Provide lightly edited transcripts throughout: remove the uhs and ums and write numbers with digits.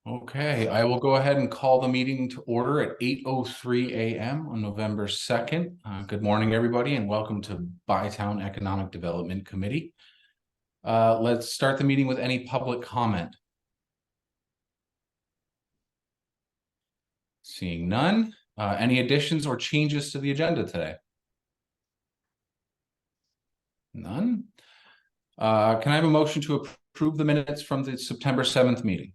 Okay, I will go ahead and call the meeting to order at 8:03 a.m. on November 2nd. Good morning, everybody, and welcome to Bytown Economic Development Committee. Let's start the meeting with any public comment. Seeing none. Any additions or changes to the agenda today? None. Can I have a motion to approve the minutes from the September 7th meeting?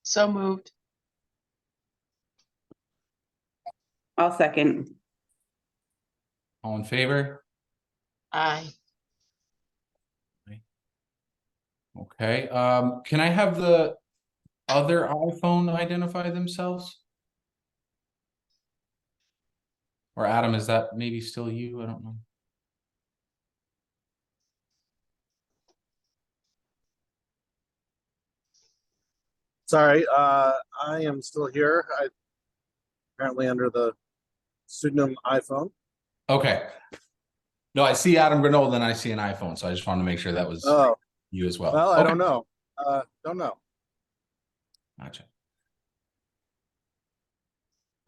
So moved. I'll second. All in favor? Aye. Okay. Can I have the other iPhone identify themselves? Or Adam, is that maybe still you? I don't know. Sorry, I am still here. I apparently under the pseudonym iPhone. Okay. No, I see Adam Grenold, then I see an iPhone, so I just wanted to make sure that was you as well. Well, okay. I don't know. Don't know. Gotcha.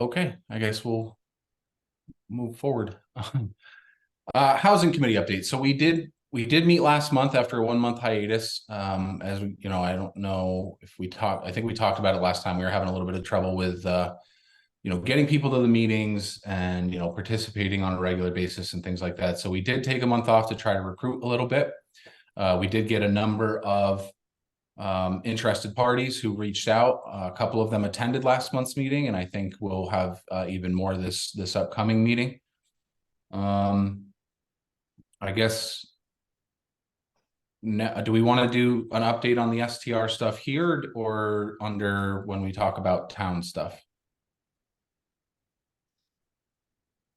Okay, I guess we'll move forward. Housing committee update. So we did meet last month after a 1-month hiatus. As we, I don't know if we talked. I think we talked about it last time. We were having a little bit of trouble with getting people to the meetings and participating on a regular basis and things like that. So we did take a month off to try to recruit a little bit. We did get a number of interested parties who reached out. A couple of them attended last month's meeting, and I think we'll have even more this upcoming meeting. I guess, do we want to do an update on the STR stuff here or under when we talk about town stuff?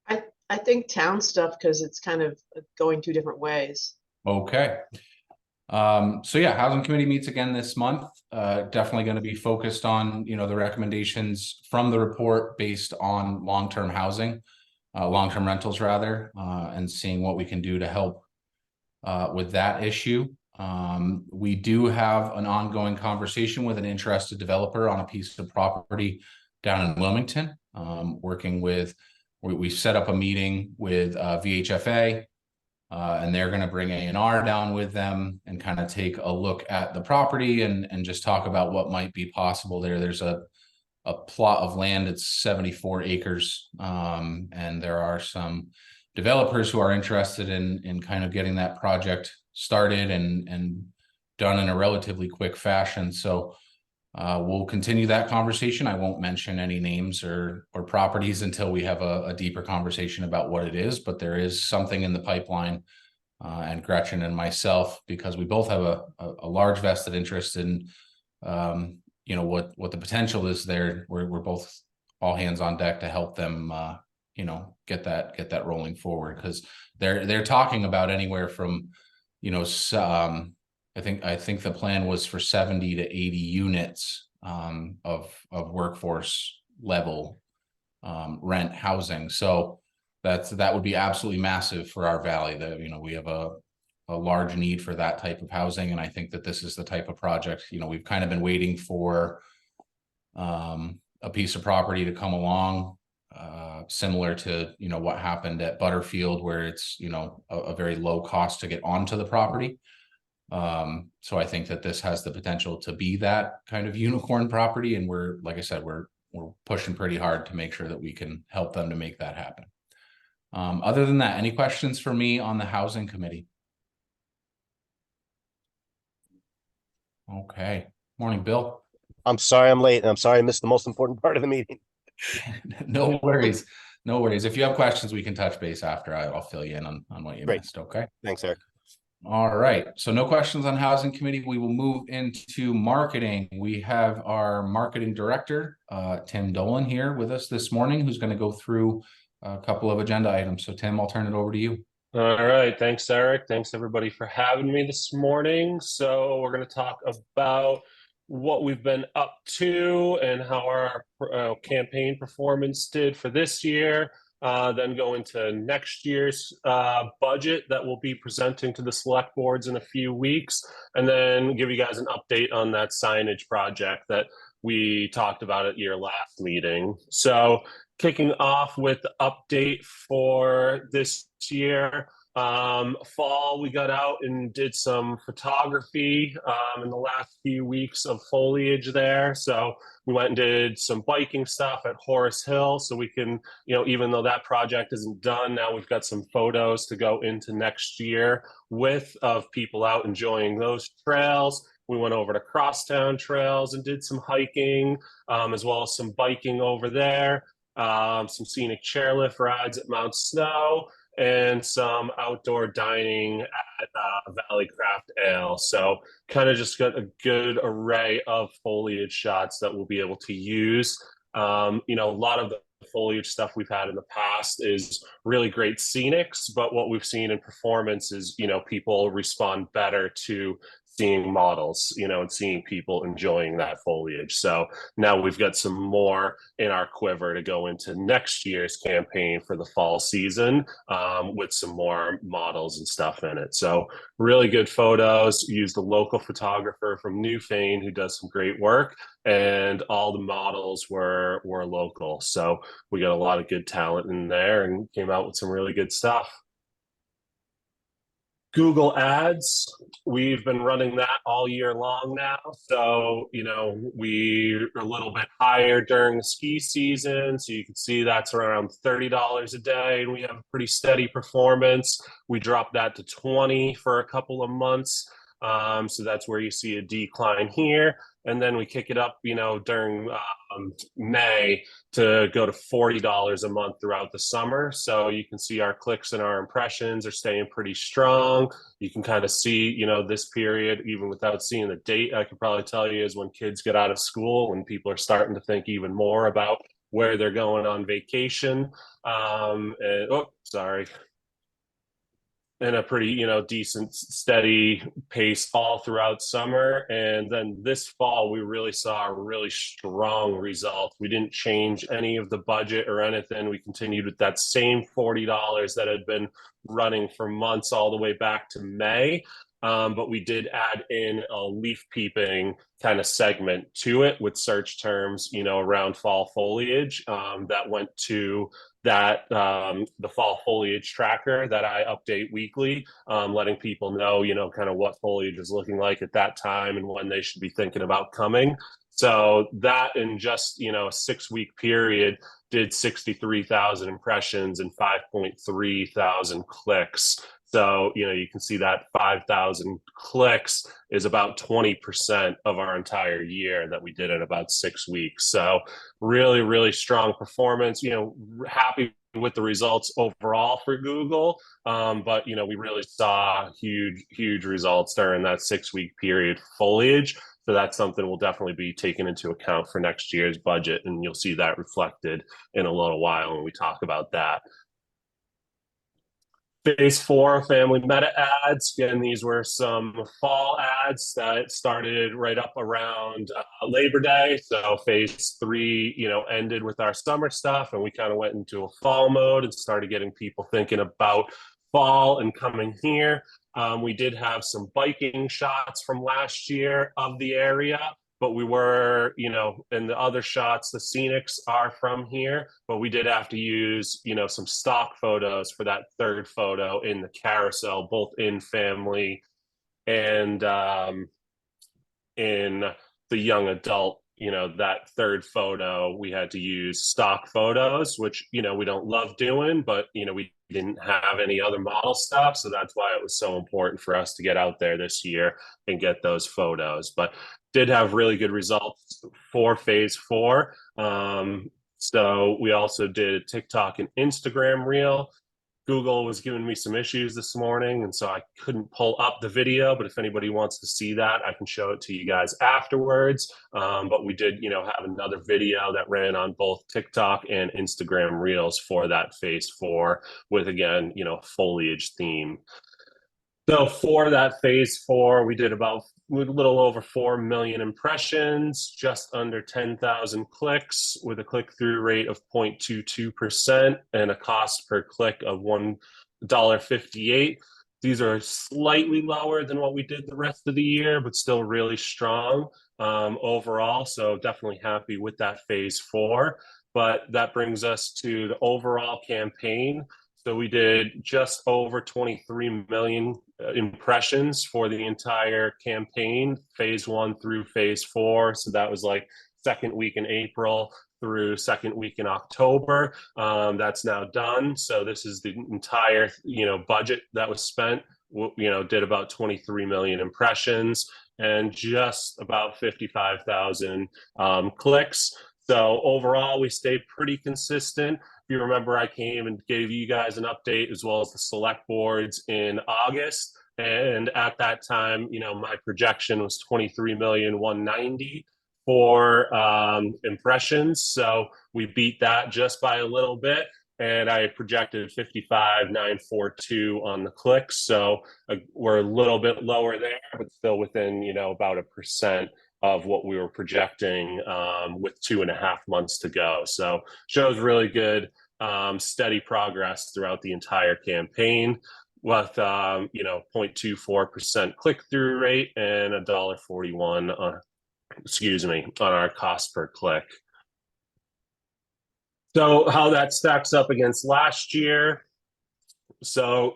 I think town stuff, because it's kind of going two different ways. Okay. So yeah, housing committee meets again this month. Definitely going to be focused on, the recommendations from the report based on long-term housing, long-term rentals rather, and seeing what we can do to help with that issue. We do have an ongoing conversation with an interested developer on a piece of property down in Wilmington, working with, we set up a meeting with VHFA, and they're going to bring A&R down with them and kind of take a look at the property and just talk about what might be possible there. There's a plot of land. It's 74 acres. And there are some developers who are interested in kind of getting that project started and done in a relatively quick fashion. So we'll continue that conversation. I won't mention any names or properties until we have a deeper conversation about what it is, but there is something in the pipeline, and Gretchen and myself, because we both have a large vested interest in what the potential is there. We're both all hands on deck to help them get that rolling forward, because they're talking about anywhere from I think the plan was for 70 to 80 units of workforce level rent housing. So that would be absolutely massive for our valley. We have a large need for that type of housing, and I think that this is the type of project. We've kind of been waiting for a piece of property to come along, similar to what happened at Butterfield, where it's a very low cost to get onto the property. So I think that this has the potential to be that kind of unicorn property, and like I said, we're pushing pretty hard to make sure that we can help them to make that happen. Other than that, any questions for me on the housing committee? Okay. Morning, Bill. I'm sorry I'm late, and I'm sorry I missed the most important part of the meeting. No worries. No worries. If you have questions, we can touch base after. I'll fill you in on what you missed. Okay. Thanks, Eric. All right. So no questions on housing committee. We will move into marketing. We have our marketing director, Tim Dolan, here with us this morning, who's going to go through a couple of agenda items. So Tim, I'll turn it over to you. All right. Thanks, Eric. Thanks, everybody, for having me this morning. So we're going to talk about what we've been up to and how our campaign performance did for this year. then go into next year's budget that we'll be presenting to the select boards in a few weeks, and then give you guys an update on that signage project that we talked about at your last meeting. So kicking off with the update for this year. Fall, we got out and did some photography in the last few weeks of foliage there. So we went and did some biking stuff at Horace Hill, so we can, even though that project isn't done, now we've got some photos to go into next year with of people out enjoying those trails. We went over to Crosstown Trails and did some hiking, as well as some biking over there, some scenic chairlift rides at Mount Snow, and some outdoor dining at Valley Craft Ale. So kind of just got a good array of foliage shots that we'll be able to use. A lot of the foliage stuff we've had in the past is really great scenics, but what we've seen in performance is, people respond better to seeing models, and seeing people enjoying that foliage. So now we've got some more in our quiver to go into next year's campaign for the fall season, with some more models and stuff in it. So really good photos. Used a local photographer from Newfane who does some great work, and all the models were local. So we got a lot of good talent in there and came out with some really good stuff. Google Ads, we've been running that all year long now. So, we're a little bit higher during the ski season. So you can see that's around $30 a day. And we have a pretty steady performance. We dropped that to 20 for a couple of months. So that's where you see a decline here. And then we kick it up, during May to go to $40 a month throughout the summer. So you can see our clicks and our impressions are staying pretty strong. You can kind of see, this period, even without seeing the date, I could probably tell you is when kids get out of school, when people are starting to think even more about where they're going on vacation. And a pretty, decent, steady pace all throughout summer. And then this fall, we really saw a really strong result. We didn't change any of the budget or anything. We continued with that same $40 that had been running for months all the way back to May. But we did add in a leaf peeping kind of segment to it with search terms, around fall foliage, that went to that the fall foliage tracker that I update weekly, letting people know, kind of what foliage is looking like at that time and when they should be thinking about coming. So that in just, a 6-week period did 63,000 impressions and 5.3 thousand clicks. So, you can see that 5,000 clicks is about 20% of our entire year that we did in about 6 weeks. So really, really strong performance, happy with the results overall for Google. But, we really saw huge results during that 6-week period foliage. So that's something we'll definitely be taking into account for next year's budget. And you'll see that reflected in a little while when we talk about that. Phase 4 family meta ads. Again, these were some fall ads that started right up around Labor Day. So phase 3, ended with our summer stuff, and we kind of went into a fall mode and started getting people thinking about fall and coming here. We did have some biking shots from last year of the area, but we were, and the other shots, the scenics are from here, but we did have to use, some stock photos for that third photo in the carousel, both in family and in the young adult. That third photo, we had to use stock photos, which, we don't love doing, but, we didn't have any other model stuff. So that's why it was so important for us to get out there this year and get those photos. But did have really good results for phase 4. So we also did a TikTok and Instagram reel. Google was giving me some issues this morning, and so I couldn't pull up the video, but if anybody wants to see that, I can show it to you guys afterwards. But we did, have another video that ran on both TikTok and Instagram reels for that phase 4 with, again, foliage theme. So for that phase 4, we did about a little over 4 million impressions, just under 10,000 clicks with a click-through rate of 0.22% and a cost per click of $1.58. These are slightly lower than what we did the rest of the year, but still really strong overall. So definitely happy with that phase 4. But that brings us to the overall campaign. So we did just over 23 million impressions for the entire campaign, phase 1 through phase 4. So that was like second week in April through second week in October. That's now done. So this is the entire, budget that was spent. Did about 23 million impressions and just about 55,000 clicks. So overall, we stayed pretty consistent. If you remember, I came and gave you guys an update as well as the select boards in August. And at that time, my projection was 23,190,000 for impressions. So we beat that just by a little bit. And I projected 55,942 on the clicks. So we're a little bit lower there, but still within, about 1% of what we were projecting with 2.5 months to go. So shows really good, steady progress throughout the entire campaign with, 0.24% click-through rate and $1.41 on our cost per click. So how that stacks up against last year. So,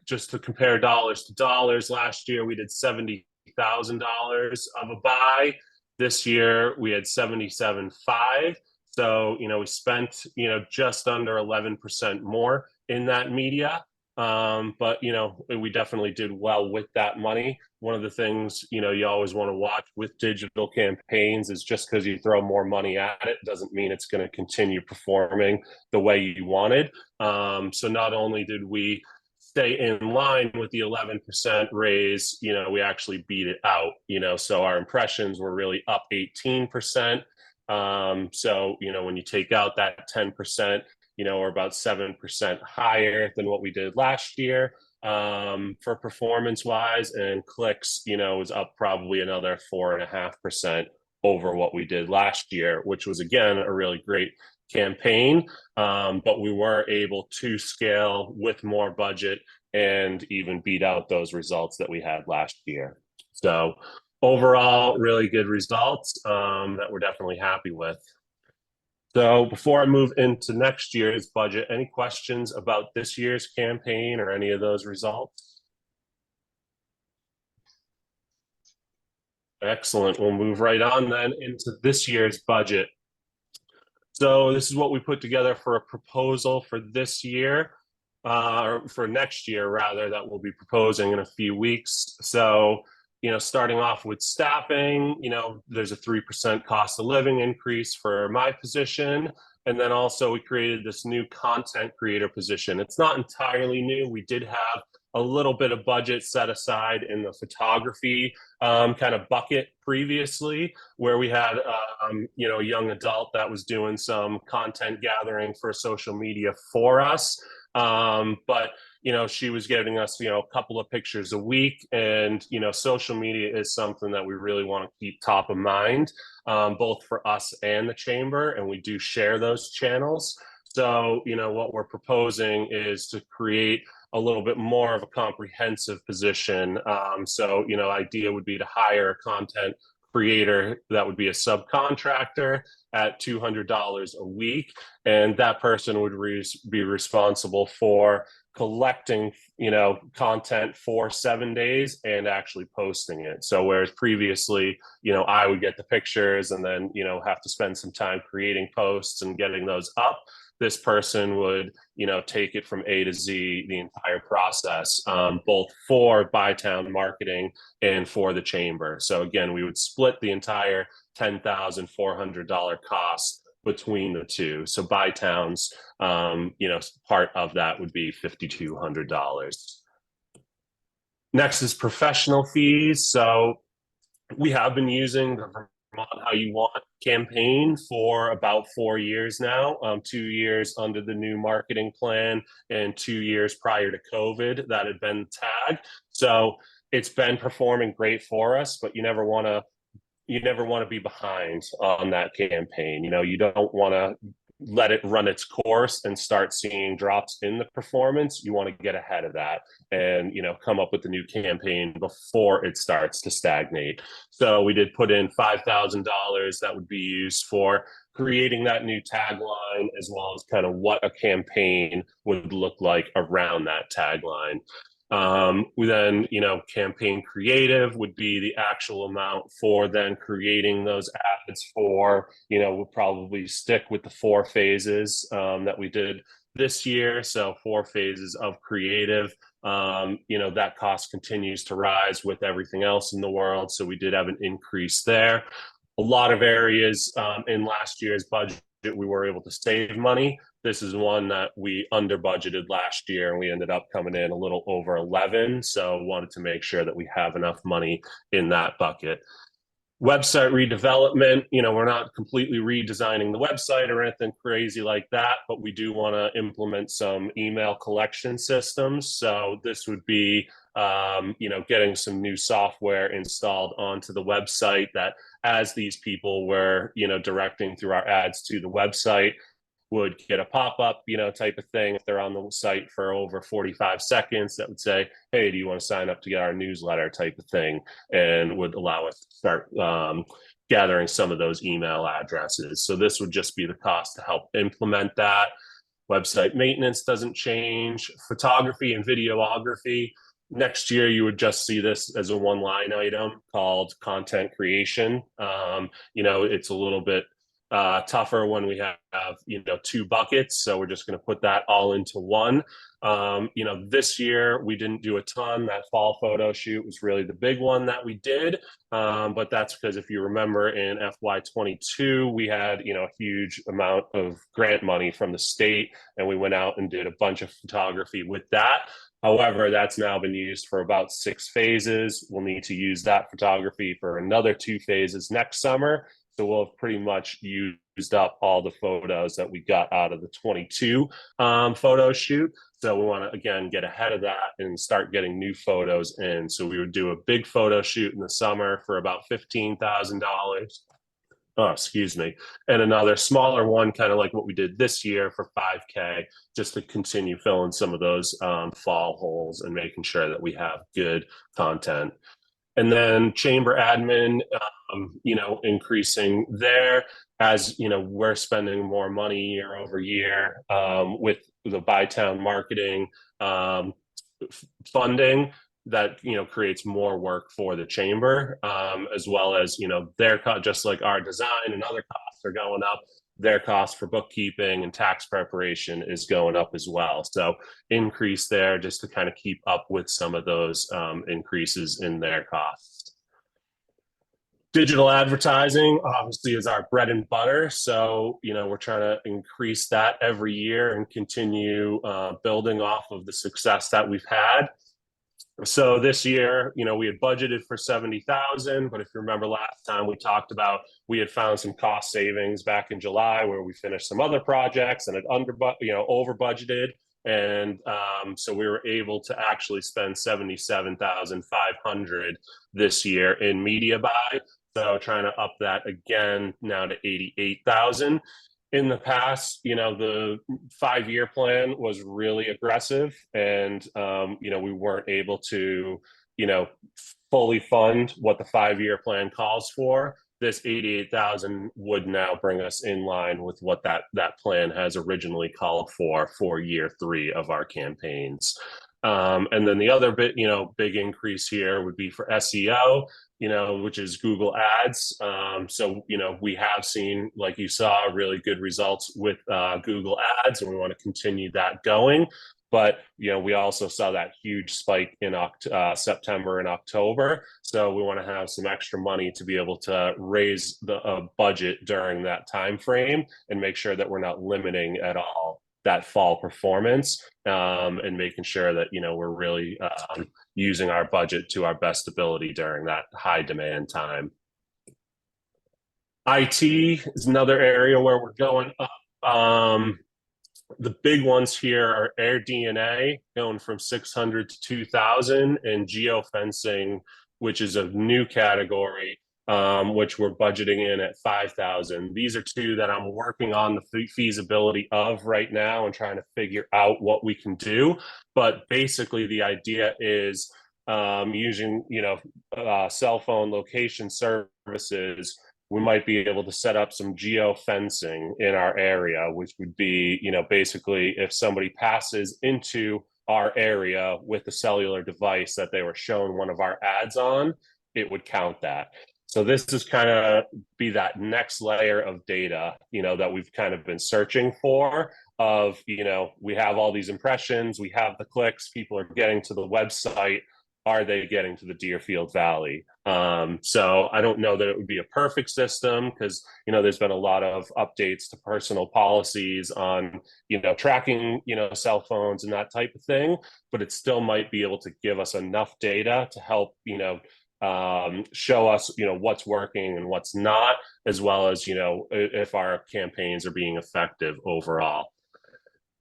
just to compare dollars to dollars, last year we did $70,000 of a buy. This year we had 77.5. So, we spent, just under 11% more in that media. But, we definitely did well with that money. One of the things, you always want to watch with digital campaigns is just because you throw more money at it doesn't mean it's going to continue performing the way you wanted. So not only did we stay in line with the 11% raise, we actually beat it out, so our impressions were really up 18%. So, when you take out that 10%, we're about 7% higher than what we did last year for performance wise, and clicks, was up probably another 4.5% over what we did last year, which was again a really great campaign. But we were able to scale with more budget and even beat out those results that we had last year. So overall, really good results that we're definitely happy with. So before I move into next year's budget, any questions about this year's campaign or any of those results? Excellent. We'll move right on then into this year's budget. So this is what we put together for a proposal for this year, or for next year rather, that we'll be proposing in a few weeks. So starting off with staffing, there's a 3% cost of living increase for my position. And then also we created this new content creator position. It's not entirely new. We did have a little bit of budget set aside in the photography kind of bucket previously, where we had a young adult that was doing some content gathering for social media for us. But she was getting us, a couple of pictures a week, and, social media is something that we really want to keep top of mind, both for us and the chamber, and we do share those channels. So, what we're proposing is to create a little bit more of a comprehensive position. So, idea would be to hire a content creator that would be a subcontractor at $200 a week, and that person would be responsible for collecting content for 7 days and actually posting it. So whereas previously I would get the pictures and then have to spend some time creating posts and getting those up, this person would take it from A to Z, the entire process, both for Bytown marketing and for the chamber. So again, we would split the entire $10,400 cost between the two. So Bytown's part of that would be $5,200. Next is professional fees. So we have been using the How You Want campaign for about 4 years now, 2 years under the new marketing plan and 2 years prior to COVID that had been tagged. So it's been performing great for us, but you never want to be behind on that campaign. You don't want to let it run its course and start seeing drops in the performance. You want to get ahead of that and come up with a new campaign before it starts to stagnate. So we did put in $5,000 that would be used for creating that new tagline, as well as kind of what a campaign would look like around that tagline. We then, campaign creative would be the actual amount for then creating those ads for, we'll probably stick with the 4 phases that we did this year. So 4 phases of creative. That cost continues to rise with everything else in the world. So we did have an increase there. A lot of areas in last year's budget, we were able to save money. This is one that we under budgeted last year, and we ended up coming in a little over 11. So wanted to make sure that we have enough money in that bucket. Website redevelopment, we're not completely redesigning the website or anything crazy like that, but we do want to implement some email collection systems. So this would be, getting some new software installed onto the website that, as these people were, directing through our ads to the website, would get a pop-up, type of thing. If they're on the site for over 45 seconds, that would say, hey, do you want to sign up to get our newsletter type of thing, and would allow us to start gathering some of those email addresses. So this would just be the cost to help implement that. Website maintenance doesn't change. Photography and videography. Next year, you would just see this as a one line item called content creation. It's a little bit tougher when we have 2 buckets, so we're just going to put that all into one. This year we didn't do a ton. That fall photo shoot was really the big one that we did, but that's because, if you remember, in FY22 we had a huge amount of grant money from the state, and we went out and did a bunch of photography with that. However, that's now been used for about 6 phases. We'll need to use that photography for another 2 phases next summer. So we'll have pretty much used up all the photos that we got out of the 22 photo shoot. So we want to, again, get ahead of that and start getting new photos in. So we would do a big photo shoot in the summer for about $15,000. Oh, excuse me. And another smaller one, kind of like what we did this year, for $5,000, just to continue filling some of those fall holes and making sure that we have good content. And then chamber admin, increasing there, as we're spending more money year over year with the Bytown marketing funding. That creates more work for the chamber, as well as their cost, just like our design and other costs are going up. Their cost for bookkeeping and tax preparation is going up as well. So increase there just to kind of keep up with some of those increases in their costs. Digital advertising obviously is our bread and butter. So, we're trying to increase that every year and continue building off of the success that we've had. So this year, we had budgeted for 70,000, but if you remember last time we talked about, we had found some cost savings back in July where we finished some other projects and had over budgeted. And so we were able to actually spend 77,500 this year in media buy. So trying to up that again now to 88,000. In the past, the 5-year plan was really aggressive, and we weren't able to, fully fund what the 5-year plan calls for. This 88,000 would now bring us in line with what that plan has originally called for year 3 of our campaigns. And then the other big increase here would be for SEO, which is Google Ads. So, we have seen, like you saw, really good results with Google Ads, and we want to continue that going. But, we also saw that huge spike in September and October. So we want to have some extra money to be able to raise the budget during that time frame and make sure that we're not limiting at all that fall performance, and making sure that we're really using our budget to our best ability during that high demand time. IT is another area where we're going up. The big ones here are air DNA going from 600 to 2,000, and geofencing, which is a new category, which we're budgeting in at 5,000. These are two that I'm working on the feasibility of right now and trying to figure out what we can do. But basically, the idea is using cell phone location services. We might be able to set up some geofencing in our area, which would be, basically if somebody passes into our area with a cellular device that they were shown one of our ads on, it would count that. So this is kind of be that next layer of data, that we've kind of been searching for of, we have all these impressions, we have the clicks, people are getting to the website. Are they getting to the Deerfield Valley? So I don't know that it would be a perfect system because, there's been a lot of updates to personal policies on, tracking, cell phones and that type of thing, but it still might be able to give us enough data to help, show us, what's working and what's not, as well as, if our campaigns are being effective overall.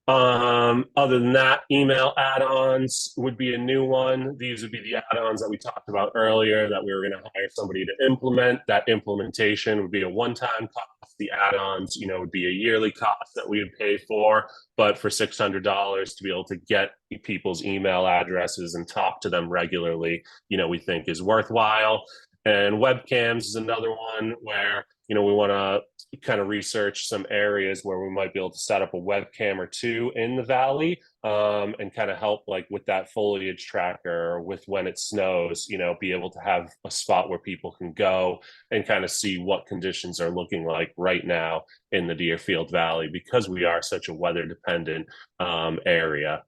Other than that, email add-ons would be a new one. These would be the add-ons that we talked about earlier that we were going to hire somebody to implement. That implementation would be a one-time cost. The add-ons, would be a yearly cost that we would pay for, but for $600 to be able to get people's email addresses and talk to them regularly, we think is worthwhile. And webcams is another one where, we want to kind of research some areas where we might be able to set up a webcam or two in the valley, and kind of help like with that foliage tracker, with when it snows, be able to have a spot where people can go and kind of see what conditions are looking like right now in the Deerfield Valley, because we are such a weather dependent area.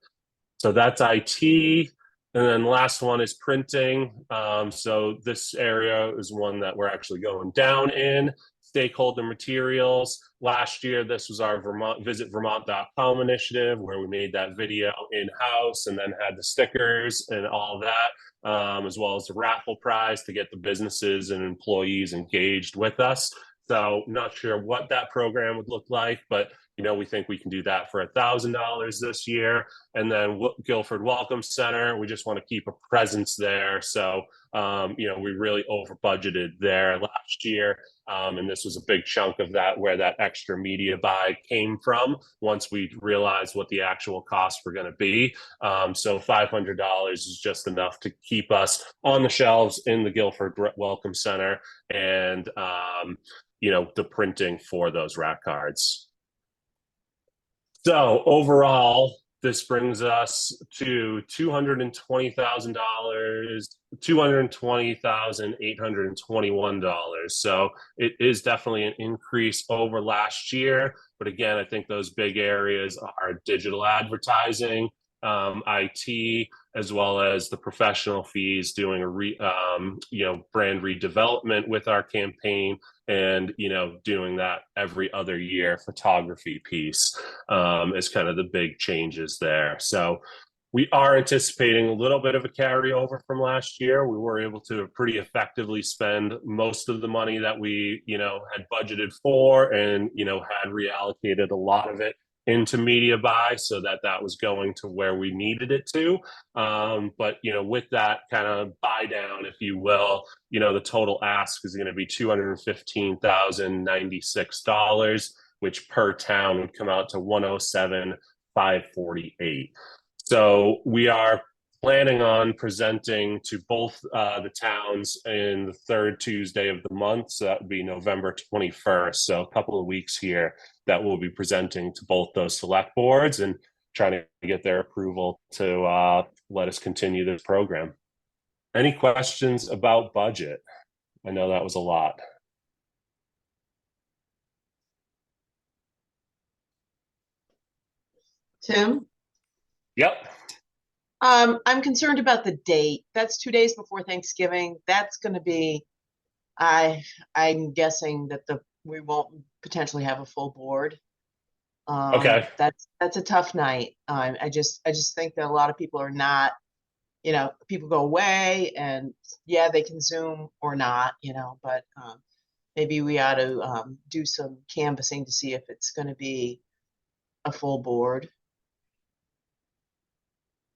So that's IT. And then the last one is printing. So this area is one that we're actually going down in. Stakeholder materials. Last year, this was our visitvermont.com initiative where we made that video in-house and then had the stickers and all that, as well as the raffle prize to get the businesses and employees engaged with us. So not sure what that program would look like, but we think we can do that for $1,000 this year. And then Guilford Welcome Center, we just want to keep a presence there. So, we really over budgeted there last year. And this was a big chunk of that, where that extra media buy came from once we realized what the actual costs were going to be. So $500 is just enough to keep us on the shelves in the Guilford Welcome Center and, the printing for those rack cards. So overall, this brings us to $220,000, $220,821. So it is definitely an increase over last year. But again, I think those big areas are digital advertising, IT, as well as the professional fees, doing a brand redevelopment with our campaign, and doing that every other year photography piece is kind of the big changes there. So we are anticipating a little bit of a carryover from last year. We were able to pretty effectively spend most of the money that we had budgeted for, and had reallocated a lot of it into media buy so that was going to where we needed it to. But with that kind of buy down, if you will, the total ask is going to be $215,096, which per town would come out to $107,548. So we are planning on presenting to both the towns in the third Tuesday of the month. So that would be November 21st. So a couple of weeks here that we'll be presenting to both those select boards and trying to get their approval to let us continue this program. Any questions about budget? I know that was a lot. Tim? Yep. I'm concerned about the date. That's 2 days before Thanksgiving. That's going to be, I'm guessing that we won't potentially have a full board. Okay. That's a tough night. I just think that a lot of people are not, people go away and yeah, they can Zoom or not, but maybe we ought to do some canvassing to see if it's going to be a full board.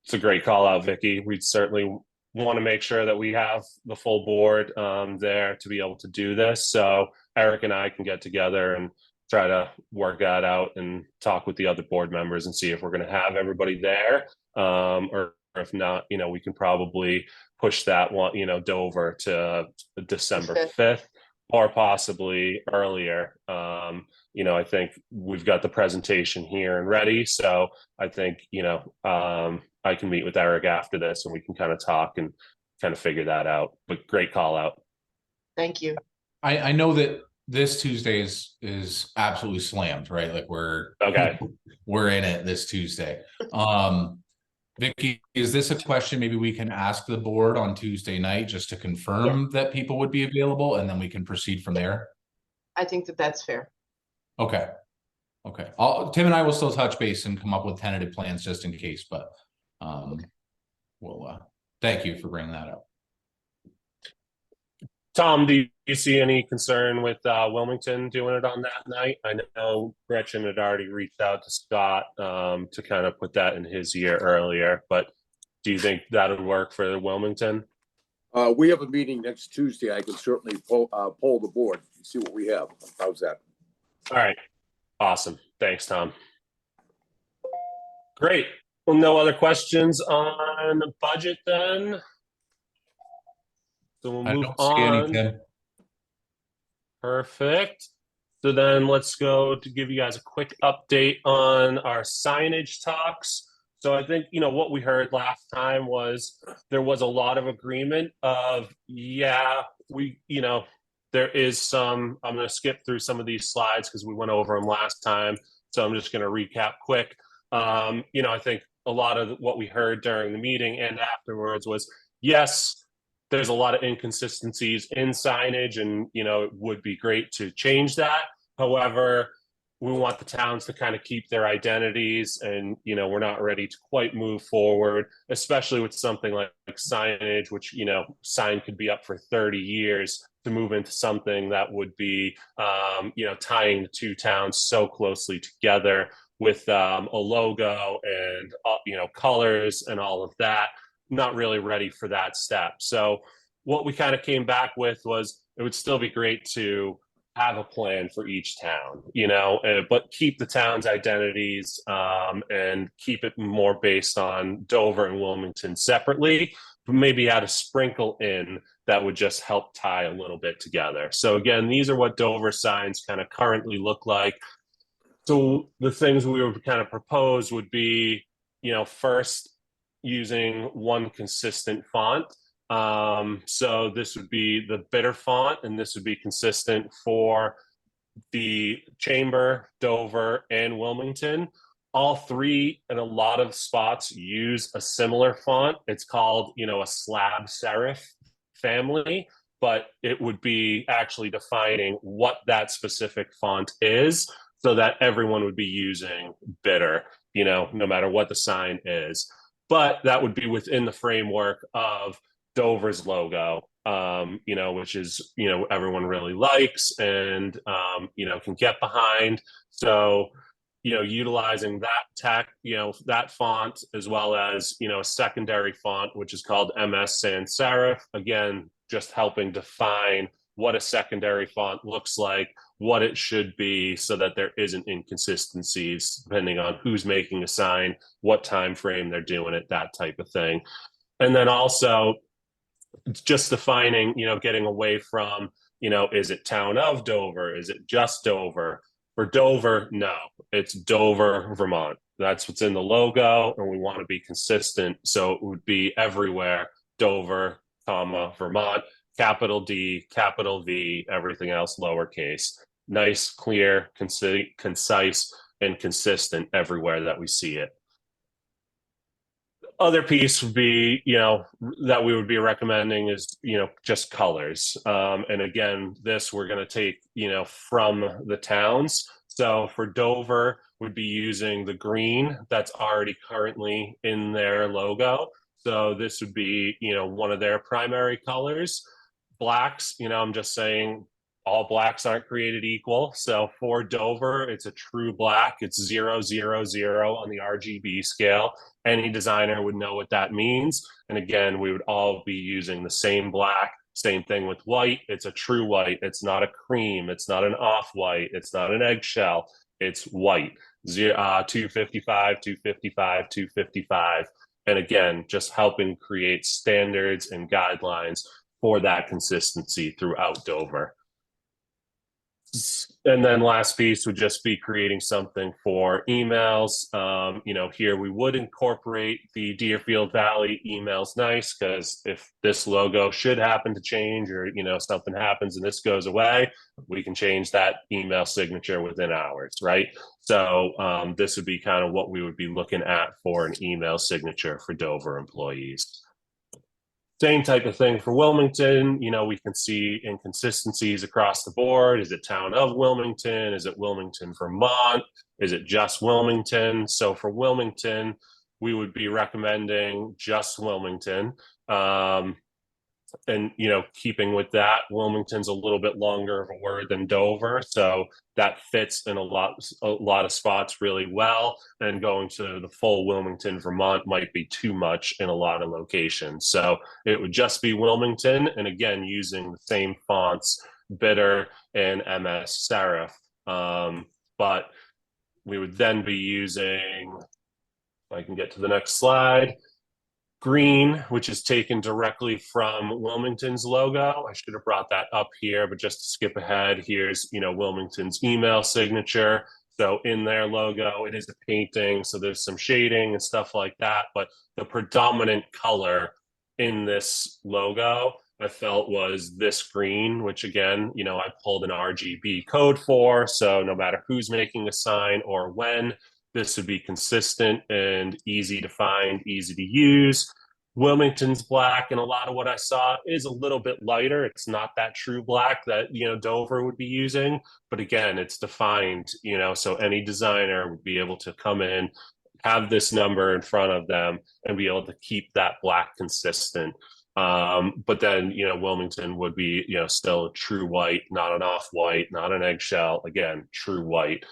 It's a great call out, Vicky. We certainly want to make sure that we have the full board there to be able to do this. So Eric and I can get together and try to work that out and talk with the other board members and see if we're going to have everybody there. Or if not, we can probably push that one, Dover to December 5th or possibly earlier. I think we've got the presentation here and ready. So I think, I can meet with Eric after this and we can kind of talk and kind of figure that out. But great call out. Thank you. I know that this Tuesday is absolutely slammed, right? Like we're in it this Tuesday. Vicky, is this a question maybe we can ask the board on Tuesday night just to confirm that people would be available and then we can proceed from there? I think that that's fair. Okay. Tim and I will still touch base and come up with tentative plans just in case, but thank you for bringing that up. Tom, do you see any concern with Wilmington doing it on that night? I know Gretchen had already reached out to Scott to kind of put that in his ear earlier, but do you think that would work for Wilmington? We have a meeting next Tuesday. I can certainly poll the board and see what we have. How's that? All right. Awesome. Thanks, Tom. Great. Well, no other questions on the budget then. So we'll move on. Perfect. So then let's go to give you guys a quick update on our signage talks. So I think, what we heard last time was there was a lot of agreement of, there is some, I'm going to skip through some of these slides because we went over them last time. So I'm just going to recap quick. I think a lot of what we heard during the meeting and afterwards was, yes, there's a lot of inconsistencies in signage and, it would be great to change that. However, we want the towns to kind of keep their identities and, we're not ready to quite move forward, especially with something like signage, which, sign could be up for 30 years to move into something that would be, tying the two towns so closely together with a logo and, colors and all of that. Not really ready for that step. So what we kind of came back with was it would still be great to have a plan for each town, but keep the town's identities and keep it more based on Dover and Wilmington separately, but maybe add a sprinkle in that would just help tie a little bit together. So again, these are what Dover signs kind of currently look like. So the things we would kind of propose would be, first, using one consistent font. So this would be the bitter font, and this would be consistent for the Chamber, Dover, and Wilmington. All three in a lot of spots use a similar font. It's called, a slab serif family, but it would be actually defining what that specific font is so that everyone would be using bitter, no matter what the sign is. But that would be within the framework of Dover's logo, which is, everyone really likes and, can get behind. So, utilizing that tech, that font, as well as, a secondary font, which is called MS Sans Serif. Again, just helping define what a secondary font looks like, what it should be, so that there isn't inconsistencies depending on who's making a sign, what time frame they're doing it, that type of thing. And then also just defining, getting away from, is it town of Dover? Is it just Dover? For Dover, no, it's Dover, Vermont. That's what's in the logo, and we want to be consistent. So it would be everywhere, Dover, comma, Vermont, capital D, capital V, everything else lowercase. Nice, clear, concise, and consistent everywhere that we see it. Other piece would be, that we would be recommending is, just colors. And again, this we're going to take, from the towns. So for Dover, would be using the green that's already currently in their logo. So this would be, one of their primary colors. Blacks, I'm just saying, all blacks aren't created equal. So for Dover, it's a true black. It's 0, 0, 0 on the RGB scale. Any designer would know what that means. And again, we would all be using the same black. Same thing with white. It's a true white. It's not a cream. It's not an off-white. It's not an eggshell. It's white. 255, 255, 255. And again, just helping create standards and guidelines for that consistency throughout Dover. And then last piece would just be creating something for emails. Here we would incorporate the Deerfield Valley emails nice, because if this logo should happen to change or, something happens and this goes away, we can change that email signature within hours, right? So this would be kind of what we would be looking at for an email signature for Dover employees. Same type of thing for Wilmington. We can see inconsistencies across the board. Is it town of Wilmington? Is it Wilmington, Vermont? Is it just Wilmington? So for Wilmington, we would be recommending just Wilmington. And keeping with that, Wilmington's a little bit longer of a word than Dover, so that fits in a lot of spots really well. And going to the full Wilmington, Vermont might be too much in a lot of locations. So it would just be Wilmington, and again, using the same fonts, Bitter and MS Serif. But we would then be using, if I can get to the next slide, green, which is taken directly from Wilmington's logo. I should have brought that up here, but just to skip ahead, here's, Wilmington's email signature. So in their logo, it is a painting, so there's some shading and stuff like that, but the predominant color in this logo, I felt, was this green, which again, I pulled an RGB code for, so no matter who's making a sign or when, this would be consistent and easy to find, easy to use. Wilmington's black, and a lot of what I saw is a little bit lighter. It's not that true black that, Dover would be using, but again, it's defined, so any designer would be able to come in, have this number in front of them and be able to keep that black consistent. But then, Wilmington would be, still a true white, not an off-white, not an eggshell, again, true white.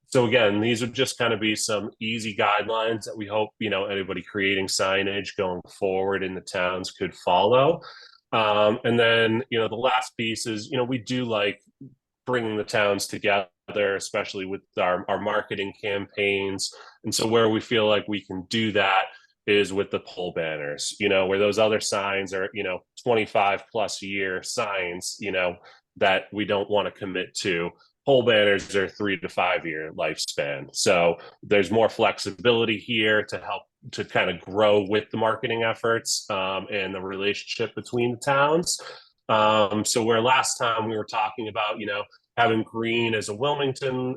So again, these would just kind of be some easy guidelines that we hope, anybody creating signage going forward in the towns could follow. And then, the last piece is, we do like bringing the towns together, especially with our marketing campaigns. And so where we feel like we can do that is with the pole banners, where those other signs are, 25 plus year signs, that we don't want to commit to. Pole banners are 3 to 5 year lifespan. So there's more flexibility here to help to kind of grow with the marketing efforts and the relationship between the towns. So where last time we were talking about, having green as a Wilmington,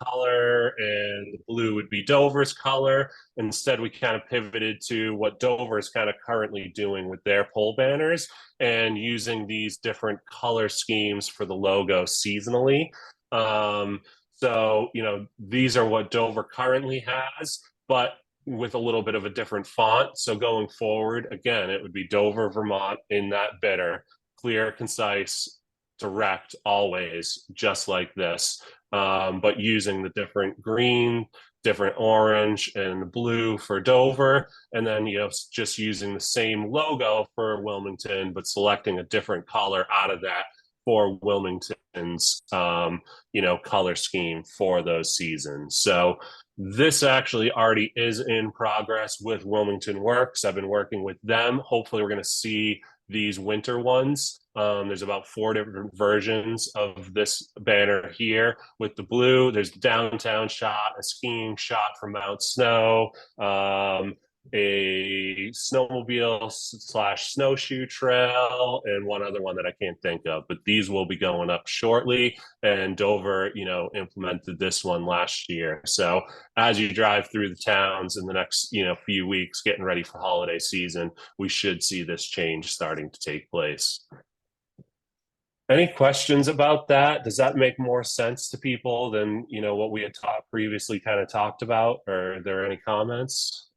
color, and blue would be Dover's color. Instead, we kind of pivoted to what Dover is kind of currently doing with their pole banners and using these different color schemes for the logo seasonally. So, these are what Dover currently has, but with a little bit of a different font. So going forward, again, it would be Dover, Vermont in that bitter, clear, concise, direct, always, just like this, but using the different green, different orange, and blue for Dover, and then just using the same logo for Wilmington, but selecting a different color out of that for Wilmington's color scheme for those seasons. So this actually already is in progress with Wilmington Works. I've been working with them. Hopefully we're going to see these winter ones. There's about 4 different versions of this banner here with the blue. There's a downtown shot, a skiing shot from Mount Snow, a snowmobile / snowshoe trail, and one other one that I can't think of, but these will be going up shortly. And Dover, implemented this one last year. So as you drive through the towns in the next, few weeks, getting ready for holiday season, we should see this change starting to take place. Any questions about that? Does that make more sense to people than, what we had previously kind of talked about? Or are there any comments?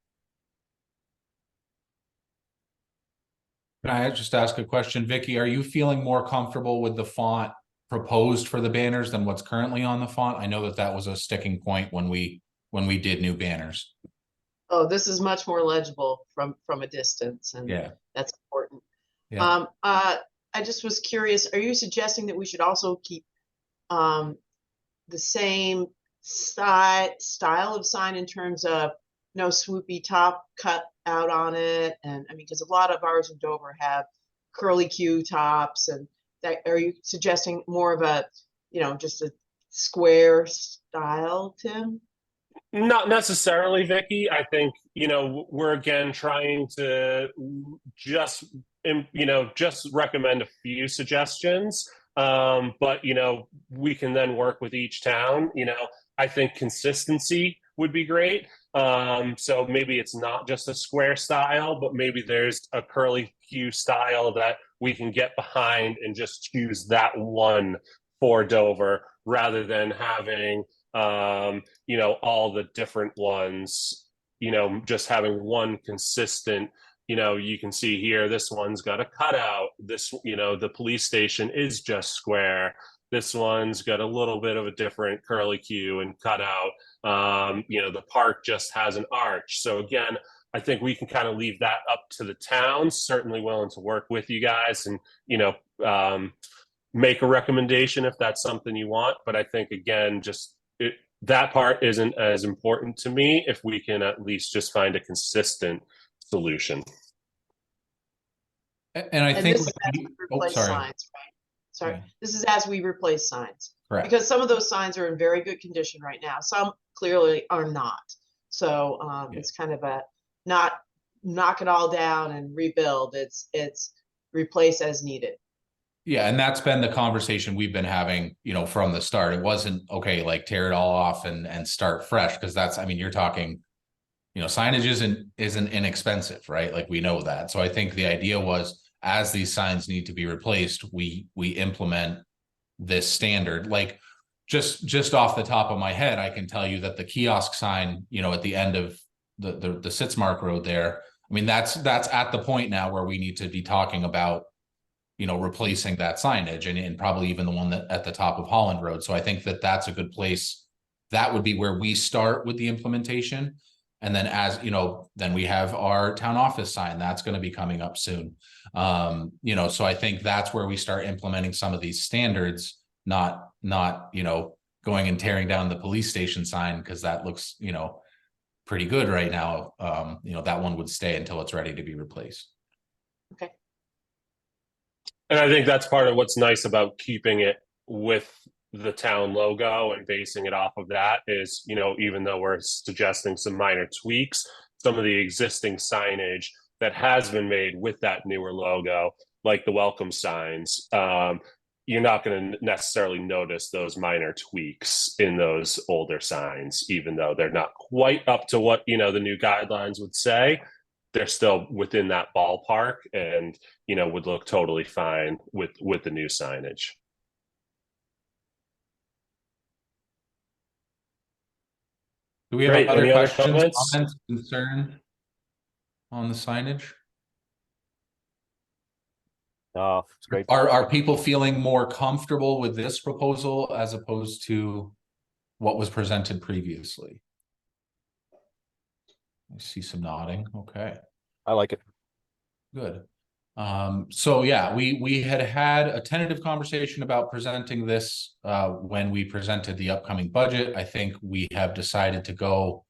Can I just ask a question? Vicky, are you feeling more comfortable with the font proposed for the banners than what's currently on the font? I know that that was a sticking point when we did new banners. Oh, this is much more legible from a distance, and Yeah. that's important. Yeah. I just was curious, are you suggesting that we should also keep the same style of sign in terms of no swoopy top cut out on it? And I mean, because a lot of ours in Dover have curly Q tops, and that, are you suggesting more of a, just a square style, Tim? Not necessarily, Vicky. I think, we're again trying to just, just recommend a few suggestions. But, we can then work with each town. I think consistency would be great. So maybe it's not just a square style, but maybe there's a curly Q style that we can get behind and just choose that one for Dover rather than having all the different ones, just having one consistent, you can see here, this one's got a cutout. This, the police station is just square. This one's got a little bit of a different curly Q and cutout. The park just has an arch. So again, I think we can kind of leave that up to the towns. Certainly willing to work with you guys and, make a recommendation if that's something you want. But I think, again, that part isn't as important to me if we can at least just find a consistent solution. And I And think, this is as we replace signs, right? Sorry, Yeah. this is as we replace signs. correct. Because some of those signs are in very good condition right now. Some clearly are not. So Yeah. it's kind of a not knock it all down and rebuild. It's replace as needed. Yeah, and that's been the conversation we've been having, from the start. It wasn't okay, like tear it all off and start fresh, because that's, I mean, you're talking, signage isn't inexpensive, right? Like, we know that. So I think the idea was, as these signs need to be replaced, we implement this standard. Like, just off the top of my head, I can tell you that the kiosk sign, at the end of the Sitzmark Road there, I mean, that's at the point now where we need to be talking about replacing that signage, and probably even the one that at the top of Holland Road. So I think that that's a good place. That would be where we start with the implementation. And then then we have our town office sign that's going to be coming up soon. So I think that's where we start implementing some of these standards, not going and tearing down the police station sign, because that looks, pretty good right now. That one would stay until it's ready to be replaced. Okay. And I think that's part of what's nice about keeping it with the town logo and basing it off of that is, even though we're suggesting some minor tweaks, some of the existing signage that has been made with that newer logo, like the welcome signs, you're not going to necessarily notice those minor tweaks in those older signs, even though they're not quite up to what, the new guidelines would say. They're still within that ballpark and, would look totally fine with the new signage. Do we have Great. other Any other questions, comments? comments, concern on the signage? Oh, it's great. Are people feeling more comfortable with this proposal as opposed to what was presented previously? I see some nodding. Okay, I like it. good. So yeah, we had a tentative conversation about presenting this when we presented the upcoming budget. I think we have decided to go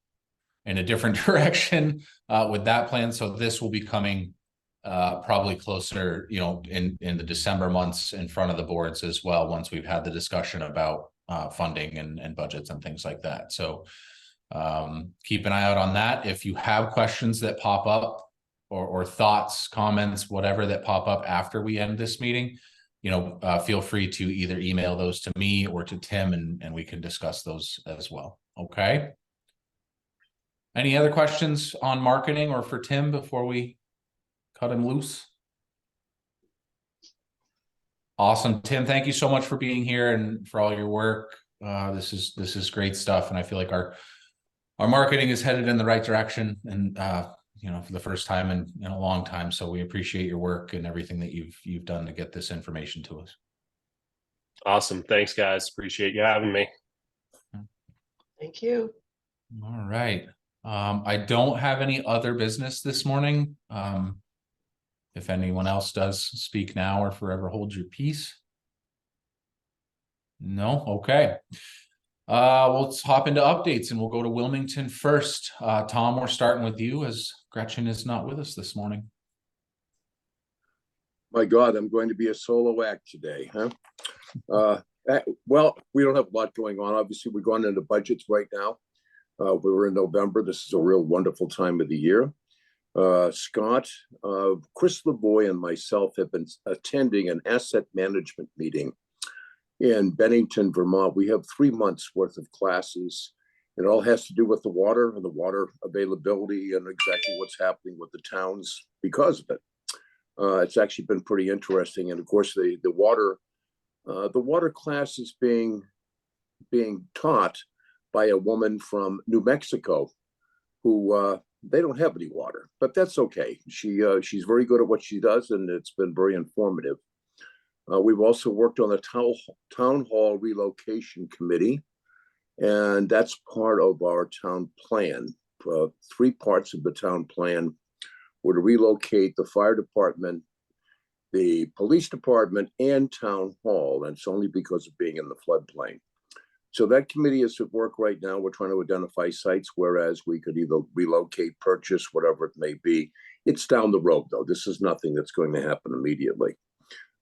in a different direction with that plan. So this will be coming probably closer, in the December months in front of the boards as well, once we've had the discussion about funding and budgets and things like that. So keep an eye out on that. If you have questions that pop up or thoughts, comments, whatever that pop up after we end this meeting, feel free to either email those to me or to Tim, and we can discuss those as well. Okay. Any other questions on marketing or for Tim before we cut him loose? Awesome. Tim, thank you so much for being here and for all your work. This is great stuff. And I feel like our marketing is headed in the right direction, and for the first time in a long time. So we appreciate your work and everything that you've done to get this information to us. Awesome. Thanks, guys. Appreciate you having me. Thank you. All right. I don't have any other business this morning. If anyone else does, speak now or forever hold your peace. No? Okay. Let's hop into updates and we'll go to Wilmington first. Tom, we're starting with you as Gretchen is not with us this morning. My God, I'm going to be a solo act today, huh? Well, we don't have a lot going on. Obviously, we're going into budgets right now. We're in November. This is a real wonderful time of the year. Scott, Chris Lavoie, and myself have been attending an asset management meeting in Bennington, Vermont. We have 3 months worth of classes. It all has to do with the water and the water availability and exactly what's happening with the towns because of it. It's actually been pretty interesting. And of course, the water class is being taught by a woman from New Mexico who they don't have any water, but that's okay. She's very good at what she does, and it's been very informative. We've also worked on the town hall relocation committee, and that's part of our town plan. 3 parts of the town plan were to relocate the fire department, the police department, and town hall. And it's only because of being in the floodplain. So that committee is at work right now. We're trying to identify sites, whereas we could either relocate, purchase, whatever it may be. It's down the road, though. This is nothing that's going to happen immediately.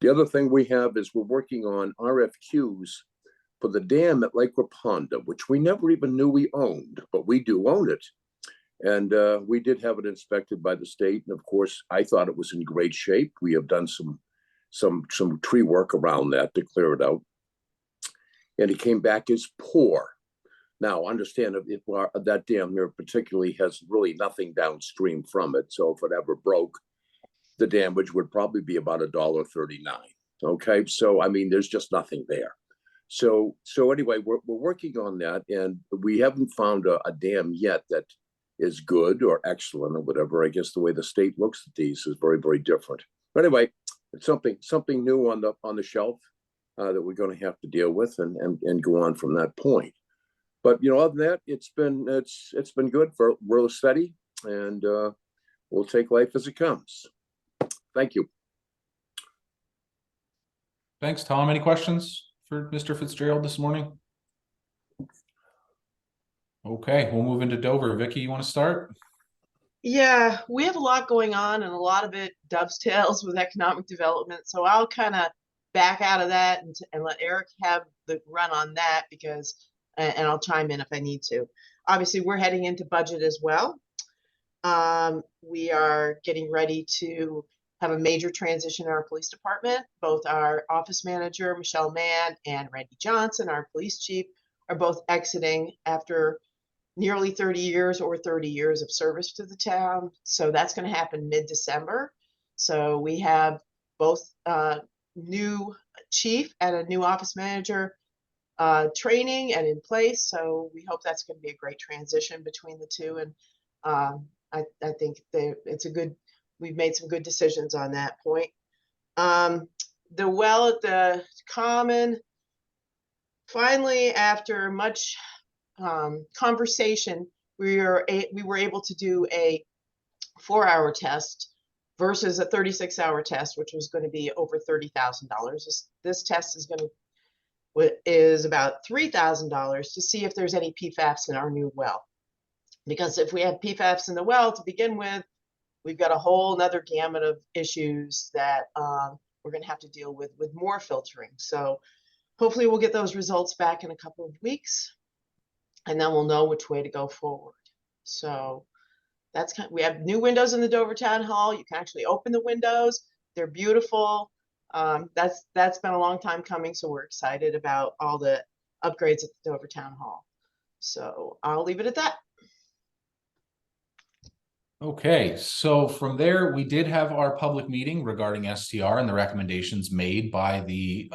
The other thing we have is we're working on RFQs for the dam at Lake Raponda, which we never even knew we owned, but we do own it. And we did have it inspected by the state. And of course, I thought it was in great shape. We have done some tree work around that to clear it out. And it came back as poor. Now, understand if that dam here particularly has really nothing downstream from it. So if it ever broke, the damage would probably be about $1.39. Okay, so I mean, there's just nothing there. So anyway, we're working on that, and we haven't found a dam yet that is good or excellent or whatever. I guess the way the state looks at these is very, very different. But anyway, it's something new on the shelf that we're going to have to deal with and go on from that point. But other than that, it's been good, for real steady, and we'll take life as it comes. Thank you. Thanks, Tom. Any questions for Mr. Fitzgerald this morning? Okay, we'll move into Dover. Vicky, you want to start? Yeah, we have a lot going on, and a lot of it dovetails with economic development. So I'll kind of back out of that and let Eric have the run on that, because, and I'll chime in if I need to. Obviously, we're heading into budget as well. We are getting ready to have a major transition in our police department. Both our office manager, Michelle Mann, and Randy Johnson, our police chief, are both exiting after nearly 30 years or 30 years of service to the town. So that's going to happen mid-December. So we have both new chief and a new office manager training and in place. So we hope that's going to be a great transition between the two. And I think we've made some good decisions on that point. The well at the Common, finally, after much conversation, we were able to do a 4-hour test versus a 36-hour test, which was going to be over $30,000. This test is about $3,000 to see if there's any PFAS in our new well. Because if we have PFAS in the well to begin with, we've got a whole nother gamut of issues that we're going to have to deal with more filtering. So hopefully we'll get those results back in a couple of weeks, and then we'll know which way to go forward. So that's we have new windows in the Dover Town Hall. You can actually open the windows. They're beautiful. That's been a long time coming, so we're excited about all the upgrades at the Dover Town Hall. So I'll leave it at that. Okay, so from there, we did have our public meeting regarding STR and the recommendations made by the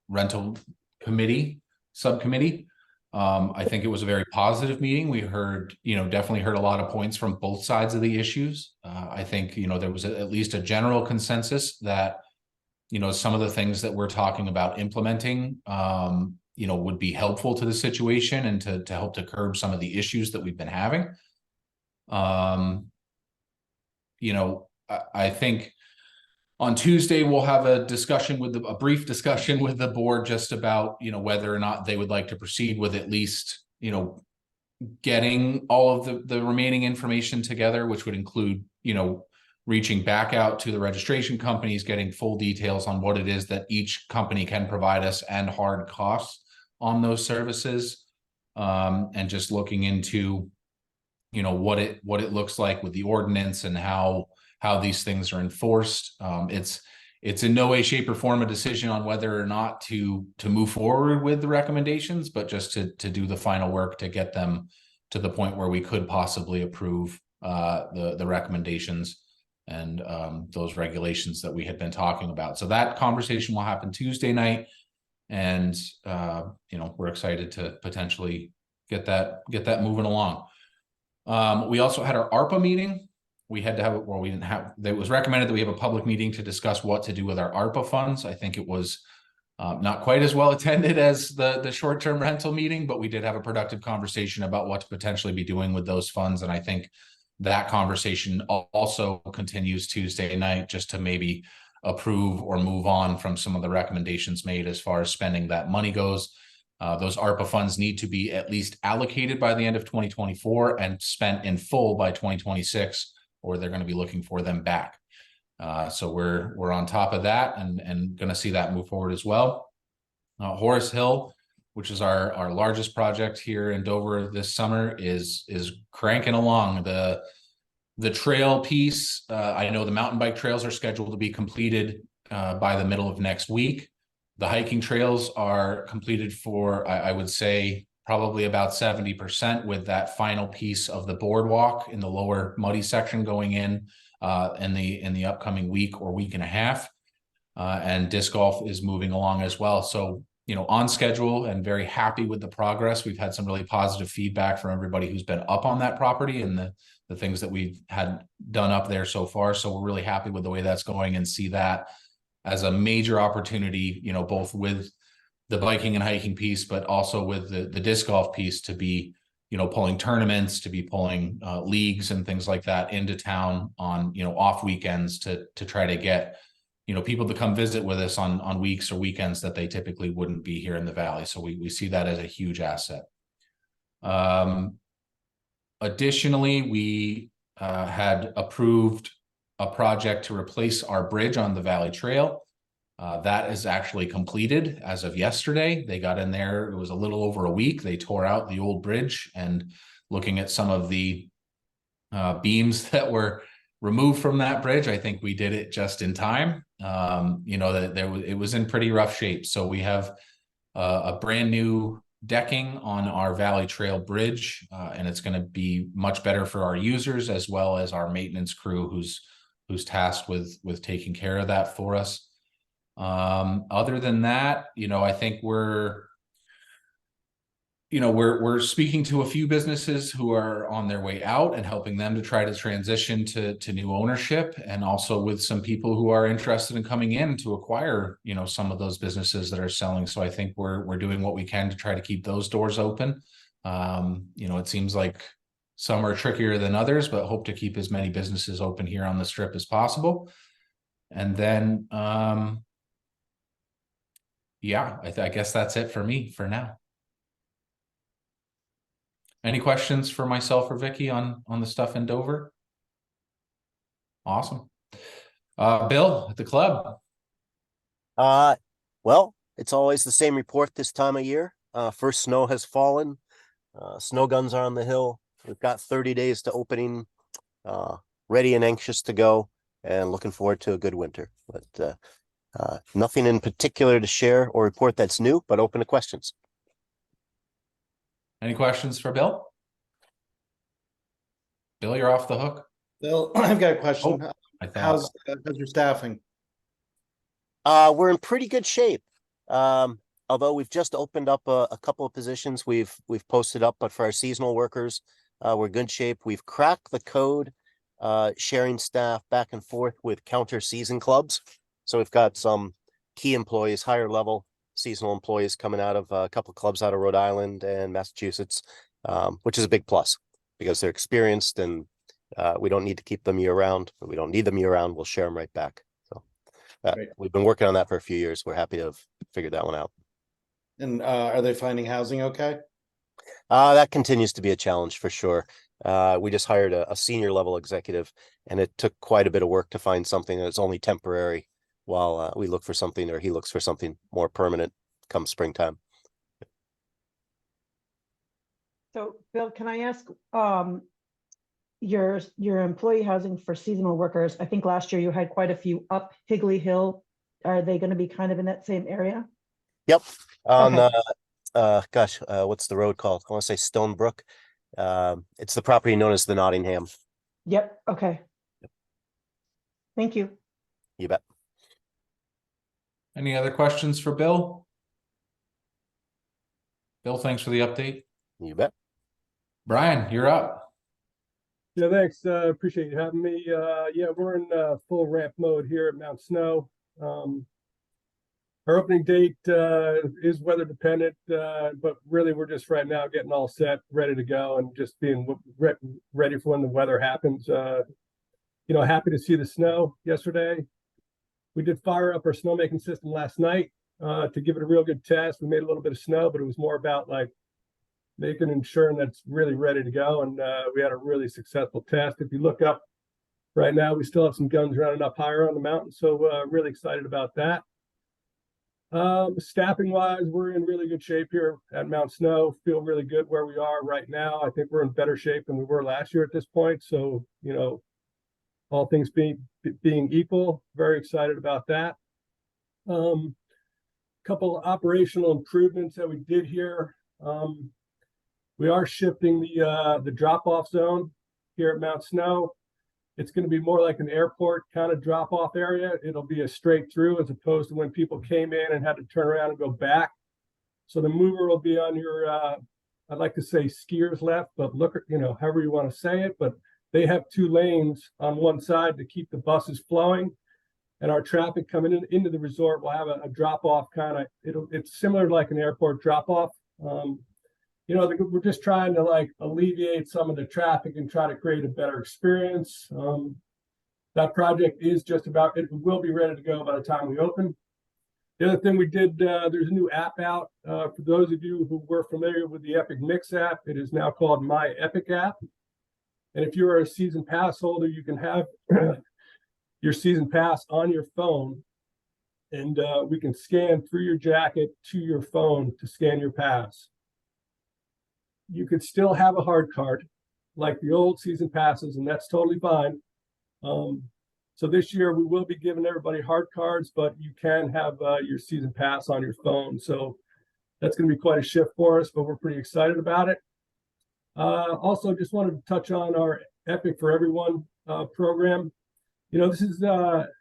rental committee subcommittee. I think it was a very positive meeting. We heard, definitely heard a lot of points from both sides of the issues. I think, there was at least a general consensus that, some of the things that we're talking about implementing, would be helpful to the situation and to help to curb some of the issues that we've been having. I think on Tuesday, we'll have a brief discussion with the board just about, whether or not they would like to proceed with at least, getting all of the remaining information together, which would include, reaching back out to the registration companies, getting full details on what it is that each company can provide us and hard costs on those services. And just looking into, what it looks like with the ordinance and how these things are enforced. It's in no way, shape, or form a decision on whether or not to move forward with the recommendations, but just to do the final work to get them to the point where we could possibly approve the recommendations and those regulations that we had been talking about. So that conversation will happen Tuesday night, and we're excited to potentially get that moving along. We also had our ARPA meeting. We had to have, well, we didn't have, it was recommended that we have a public meeting to discuss what to do with our ARPA funds. I think it was not quite as well attended as the short-term rental meeting, but we did have a productive conversation about what to potentially be doing with those funds. And I think that conversation also continues Tuesday night, just to maybe approve or move on from some of the recommendations made as far as spending that money goes. Those ARPA funds need to be at least allocated by the end of 2024 and spent in full by 2026, or they're going to be looking for them back. So we're on top of that and going to see that move forward as well. Horace Hill, which is our largest project here in Dover this summer, is cranking along. The trail piece, I know the mountain bike trails are scheduled to be completed by the middle of next week. The hiking trails are completed for, I would say, probably about 70%, with that final piece of the boardwalk in the lower muddy section going in the upcoming week or week and a half. And disc golf is moving along as well. So, on schedule and very happy with the progress. We've had some really positive feedback from everybody who's been up on that property and the things that we've had done up there so far. So we're really happy with the way that's going and see that as a major opportunity, both with the biking and hiking piece, but also with the disc golf piece to be, pulling tournaments, to be pulling leagues and things like that into town on, off weekends to try to get, people to come visit with us on weeks or weekends that they typically wouldn't be here in the Valley. So we see that as a huge asset. Additionally, we had approved a project to replace our bridge on the Valley Trail. That is actually completed as of yesterday. They got in there, it was a little over a week. They tore out the old bridge, and looking at some of the beams that were removed from that bridge, I think we did it just in time. It was in pretty rough shape. So we have a brand new decking on our Valley Trail bridge, and it's going to be much better for our users as well as our maintenance crew who's tasked with taking care of that for us. Other than that, I think we're speaking to a few businesses who are on their way out and helping them to try to transition to new ownership, and also with some people who are interested in coming in to acquire, some of those businesses that are selling. So I think we're doing what we can to try to keep those doors open. It seems like some are trickier than others, but hope to keep as many businesses open here on the Strip as possible. And then, I guess that's it for me for now. Any questions for myself or Vicky on the stuff in Dover? Awesome. Bill at the club. Well, it's always the same report this time of year. First snow has fallen. Snow guns are on the hill. We've got 30 days to opening, ready and anxious to go, and looking forward to a good winter. But nothing in particular to share or report that's new, but open to questions. Any questions for Bill? Bill, you're off the hook. Bill, I've got a question. How's your staffing? We're in pretty good shape. although we've just opened up a couple of positions, we've posted up, but for our seasonal workers, we're in good shape. We've cracked the code, sharing staff back and forth with counter season clubs. So we've got some key employees, higher level seasonal employees coming out of a couple of clubs out of Rhode Island and Massachusetts, which is a big plus because they're experienced and we don't need to keep them year round. We don't need them year round. We'll share them right back. So Great. we've been working on that for a few years. We're happy to have figured that one out. And are they finding housing okay? That continues to be a challenge for sure. We just hired a senior level executive, and it took quite a bit of work to find something that's only temporary while we look for something, or he looks for something more permanent come springtime. So, Bill, can I ask, your employee housing for seasonal workers, I think last year you had quite a few up Higley Hill. Are they going to be kind of in that same area? Yep. On Okay. what's the road called? I want to say Stonebrook. It's the property known as the Nottingham. Yep, okay. Thank you. You bet. Any other questions for Bill? Bill, thanks for the update. You bet. Brian, you're up. Yeah, thanks. Appreciate you having me. Yeah, we're in full ramp mode here at Mount Snow. Our opening date is weather dependent, but really we're just right now getting all set, ready to go, and just being ready for when the weather happens. Happy to see the snow yesterday. We did fire up our snowmaking system last night to give it a real good test. We made a little bit of snow, but it was more about like making and ensuring that it's really ready to go. And we had a really successful test. If you look up right now, we still have some guns running up higher on the mountain. So really excited about that. Staffing wise, we're in really good shape here at Mount Snow. Feel really good where we are right now. I think we're in better shape than we were last year at this point. So, all things being equal, very excited about that. Couple operational improvements that we did here. We are shifting the drop-off zone here at Mount Snow. It's going to be more like an airport kind of drop-off area. It'll be a straight through as opposed to when people came in and had to turn around and go back. So the Moover will be on your, I'd like to say skier's left, but look, however you want to say it, but they have 2 lanes on one side to keep the buses flowing. And our traffic coming into the resort will have a drop-off kind of, it's similar to like an airport drop-off. We're just trying to like alleviate some of the traffic and try to create a better experience. That project is just about, it will be ready to go by the time we open. The other thing we did, there's a new app out. For those of you who were familiar with the Epic Mix app, it is now called My Epic app. And if you're a season pass holder, you can have your season pass on your phone, and we can scan through your jacket to your phone to scan your pass. You could still have a hard card like the old season passes, and that's totally fine. So this year we will be giving everybody hard cards, but you can have your season pass on your phone. So that's going to be quite a shift for us, but we're pretty excited about it. Also, just wanted to touch on our Epic for Everyone program. This is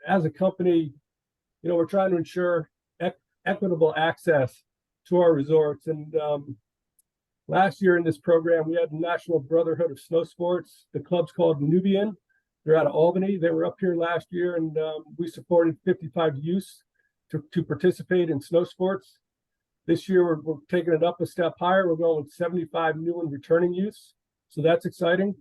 as a company, we're trying to ensure equitable access to our resorts. And last year in this program, we had the National Brotherhood of Snow Sports. The club's called Nubian. They're out of Albany. They were up here last year, and we supported 55 youths to participate in snow sports. This year, we're taking it up a step higher. We're going with 75 new and returning youths. So that's exciting.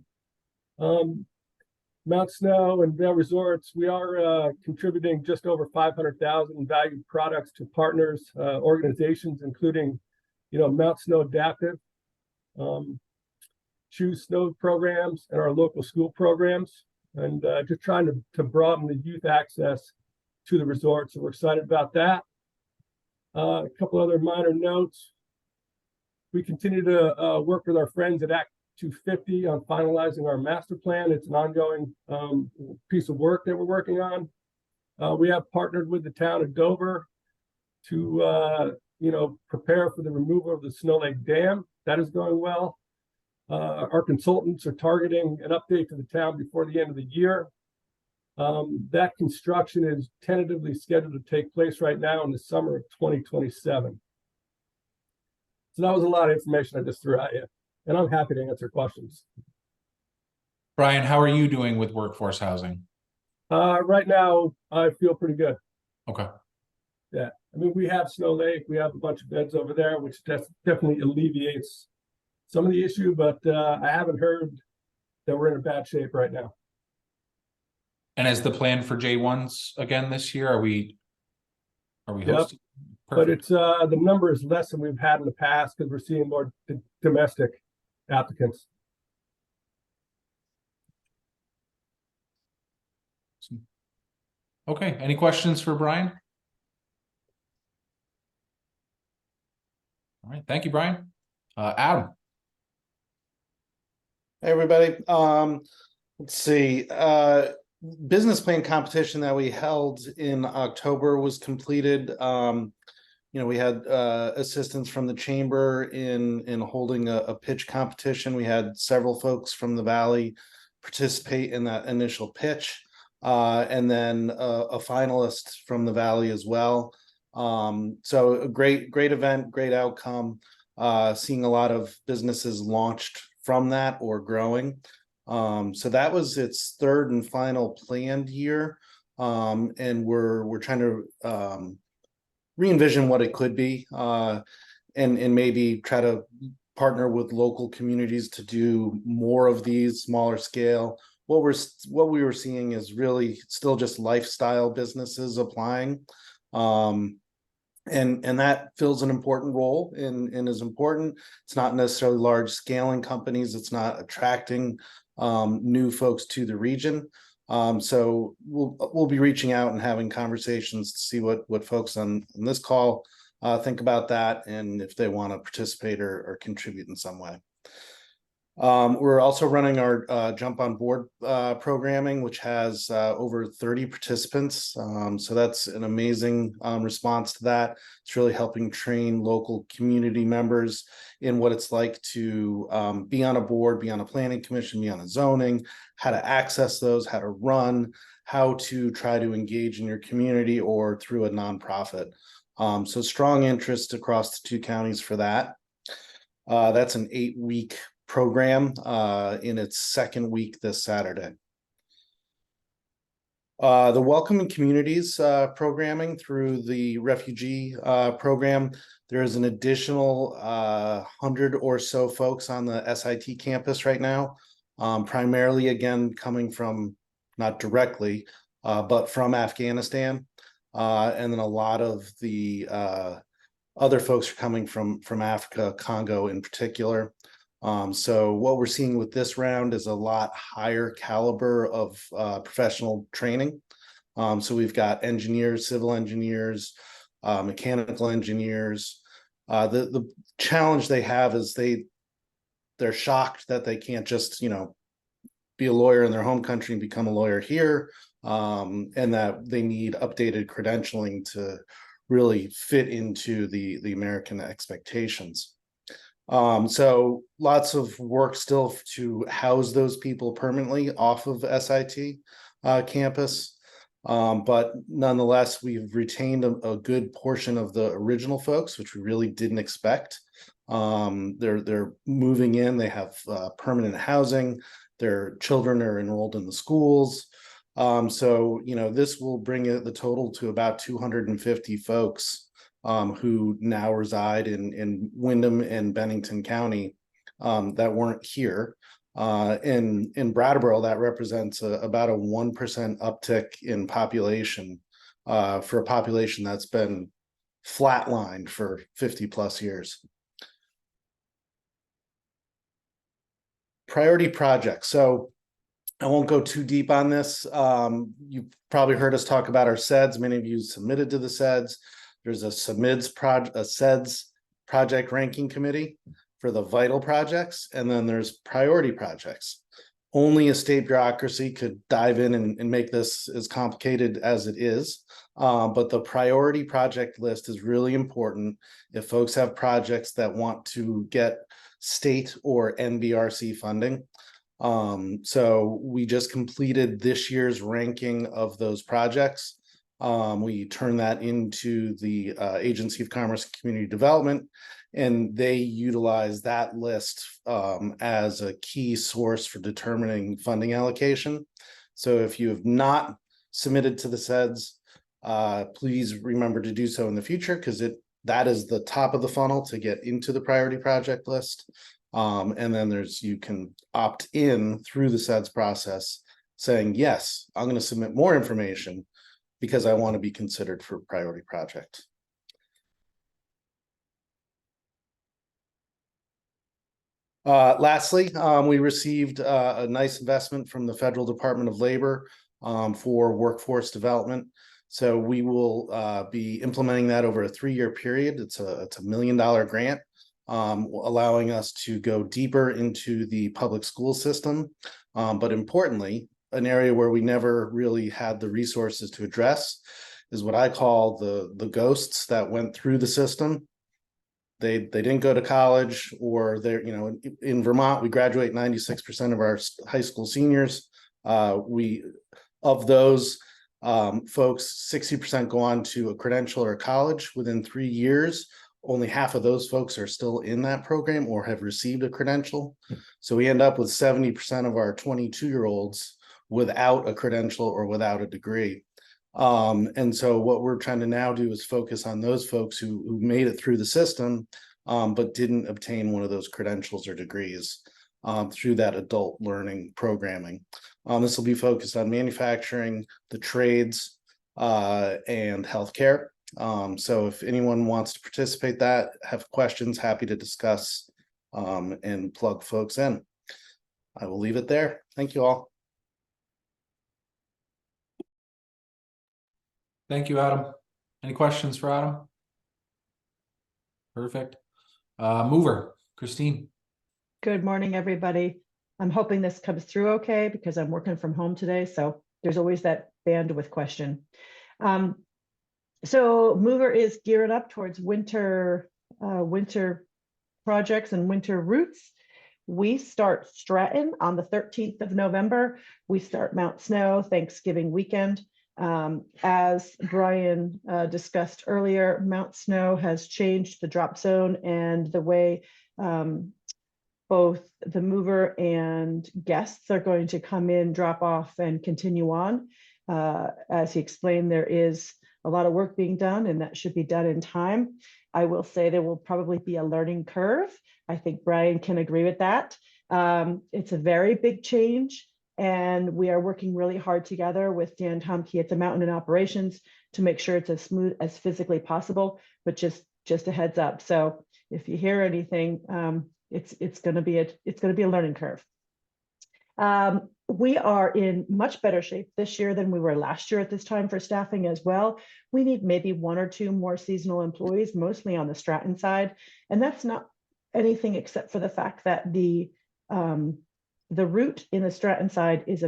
Mount Snow and Vail Resorts, we are contributing just over 500,000 in valued products to partners, organizations, including, Mount Snow Adaptive, Choose Snow programs, and our local school programs, and just trying to broaden the youth access to the resort. So we're excited about that. A couple other minor notes. We continue to work with our friends at Act 250 on finalizing our master plan. It's an ongoing piece of work that we're working on. We have partnered with the town of Dover to prepare for the removal of the Snow Lake Dam. That is going well. Our consultants are targeting an update to the town before the end of the year. That construction is tentatively scheduled to take place right now in the summer of 2027. So that was a lot of information I just threw at you, and I'm happy to answer questions. Brian, how are you doing with workforce housing? Right now, I feel pretty good. Okay. Yeah, I mean, we have Snow Lake, we have a bunch of beds over there, which definitely alleviates some of the issue, but I haven't heard that we're in a bad shape right now. And as the plan for J1s again this year, are we Yep. hosting? But Perfect. it's the number is less than we've had in the past because we're seeing more domestic applicants. Okay, any questions for Brian? All right, thank you, Brian. Adam. Hey, everybody. Let's see. Business plan competition that we held in October was completed. We had assistance from the chamber in holding a pitch competition. We had several folks from the Valley participate in that initial pitch, and then a finalist from the Valley as well. So a great event, great outcome. Seeing a lot of businesses launched from that or growing. So that was its third and final planned year. And we're trying to re-envision what it could be, and maybe try to partner with local communities to do more of these smaller scale. What we were seeing is really still just lifestyle businesses applying. And that fills an important role and is important. It's not necessarily large scaling companies. It's not attracting new folks to the region. So we'll be reaching out and having conversations to see what folks on this call think about that, and if they want to participate or contribute in some way. We're also running our Jump on Board programming, which has over 30 participants. So that's an amazing response to that. It's really helping train local community members in what it's like to be on a board, be on a planning commission, be on a zoning, how to access those, how to run, how to try to engage in your community or through a nonprofit. So strong interest across the two counties for that. That's an 8-week program in its second week this Saturday. The Welcoming Communities programming through the refugee program. There is an additional 100 or so folks on the SIT campus right now, primarily again coming from, not directly, but from Afghanistan. And then a lot of the other folks are coming from Africa, Congo in particular. So what we're seeing with this round is a lot higher caliber of professional training. So we've got engineers, civil engineers, mechanical engineers. The challenge they have is they're shocked that they can't just, be a lawyer in their home country and become a lawyer here, and that they need updated credentialing to really fit into the American expectations. So lots of work still to house those people permanently off of SIT campus. But nonetheless, we've retained a good portion of the original folks, which we really didn't expect. They're moving in, they have permanent housing, their children are enrolled in the schools. So, this will bring the total to about 250 folks who now reside in Windham and Bennington County that weren't here. In Brattleboro, that represents about a 1% uptick in population for a population that's been flatlined for 50 plus years. Priority projects. So I won't go too deep on this. You've probably heard us talk about our SEDS. Many of you submitted to the SEDS. There's a SEDS project ranking committee for the vital projects, and then there's priority projects. Only a state bureaucracy could dive in and make this as complicated as it is. But the priority project list is really important if folks have projects that want to get state or NBRC funding. So we just completed this year's ranking of those projects. We turn that into the Agency of Commerce and Community Development, and they utilize that list as a key source for determining funding allocation. So if you have not submitted to the SEDS, please remember to do so in the future, because that is the top of the funnel to get into the priority project list. And then you can opt in through the SEDS process saying, yes, I'm going to submit more information because I want to be considered for priority project. Lastly, we received a nice investment from the Federal Department of Labor for workforce development. So we will be implementing that over a 3-year period. It's a $1 million grant, allowing us to go deeper into the public school system. But importantly, an area where we never really had the resources to address is what I call the ghosts that went through the system. They didn't go to college, or they're, in Vermont, we graduate 96% of our high school seniors. Of those folks, 60% go on to a credential or a college within 3 years. Only half of those folks are still in that program or have received a credential. So we end up with 70% of our 22-year-olds without a credential or without a degree. And so what we're trying to now do is focus on those folks who made it through the system, but didn't obtain one of those credentials or degrees through that adult learning programming. This will be focused on manufacturing, the trades, and healthcare. So if anyone wants to participate have questions, happy to discuss and plug folks in. I will leave it there. Thank you all. Thank you, Adam. Any questions for Adam? Perfect. Moover, Christine. Good morning, everybody. I'm hoping this comes through okay because I'm working from home today, so there's always that bandwidth question. So Moover is gearing up towards winter projects and winter routes. We start Stratton on the 13th of November. We start Mount Snow Thanksgiving weekend. As Brian discussed earlier, Mount Snow has changed the drop zone and the way both the mover and guests are going to come in, drop off, and continue on. As he explained, there is a lot of work being done, and that should be done in time. I will say there will probably be a learning curve. I think Brian can agree with that. It's a very big change, and we are working really hard together with Dan Tomke at the Mountain and Operations to make sure it's as smooth as physically possible, but just a heads up. So if you hear anything, it's going to be a learning curve. We are in much better shape this year than we were last year at this time for staffing as well. We need maybe 1 or 2 more seasonal employees, mostly on the Stratton side. And that's not anything except for the fact that the route in the Stratton side is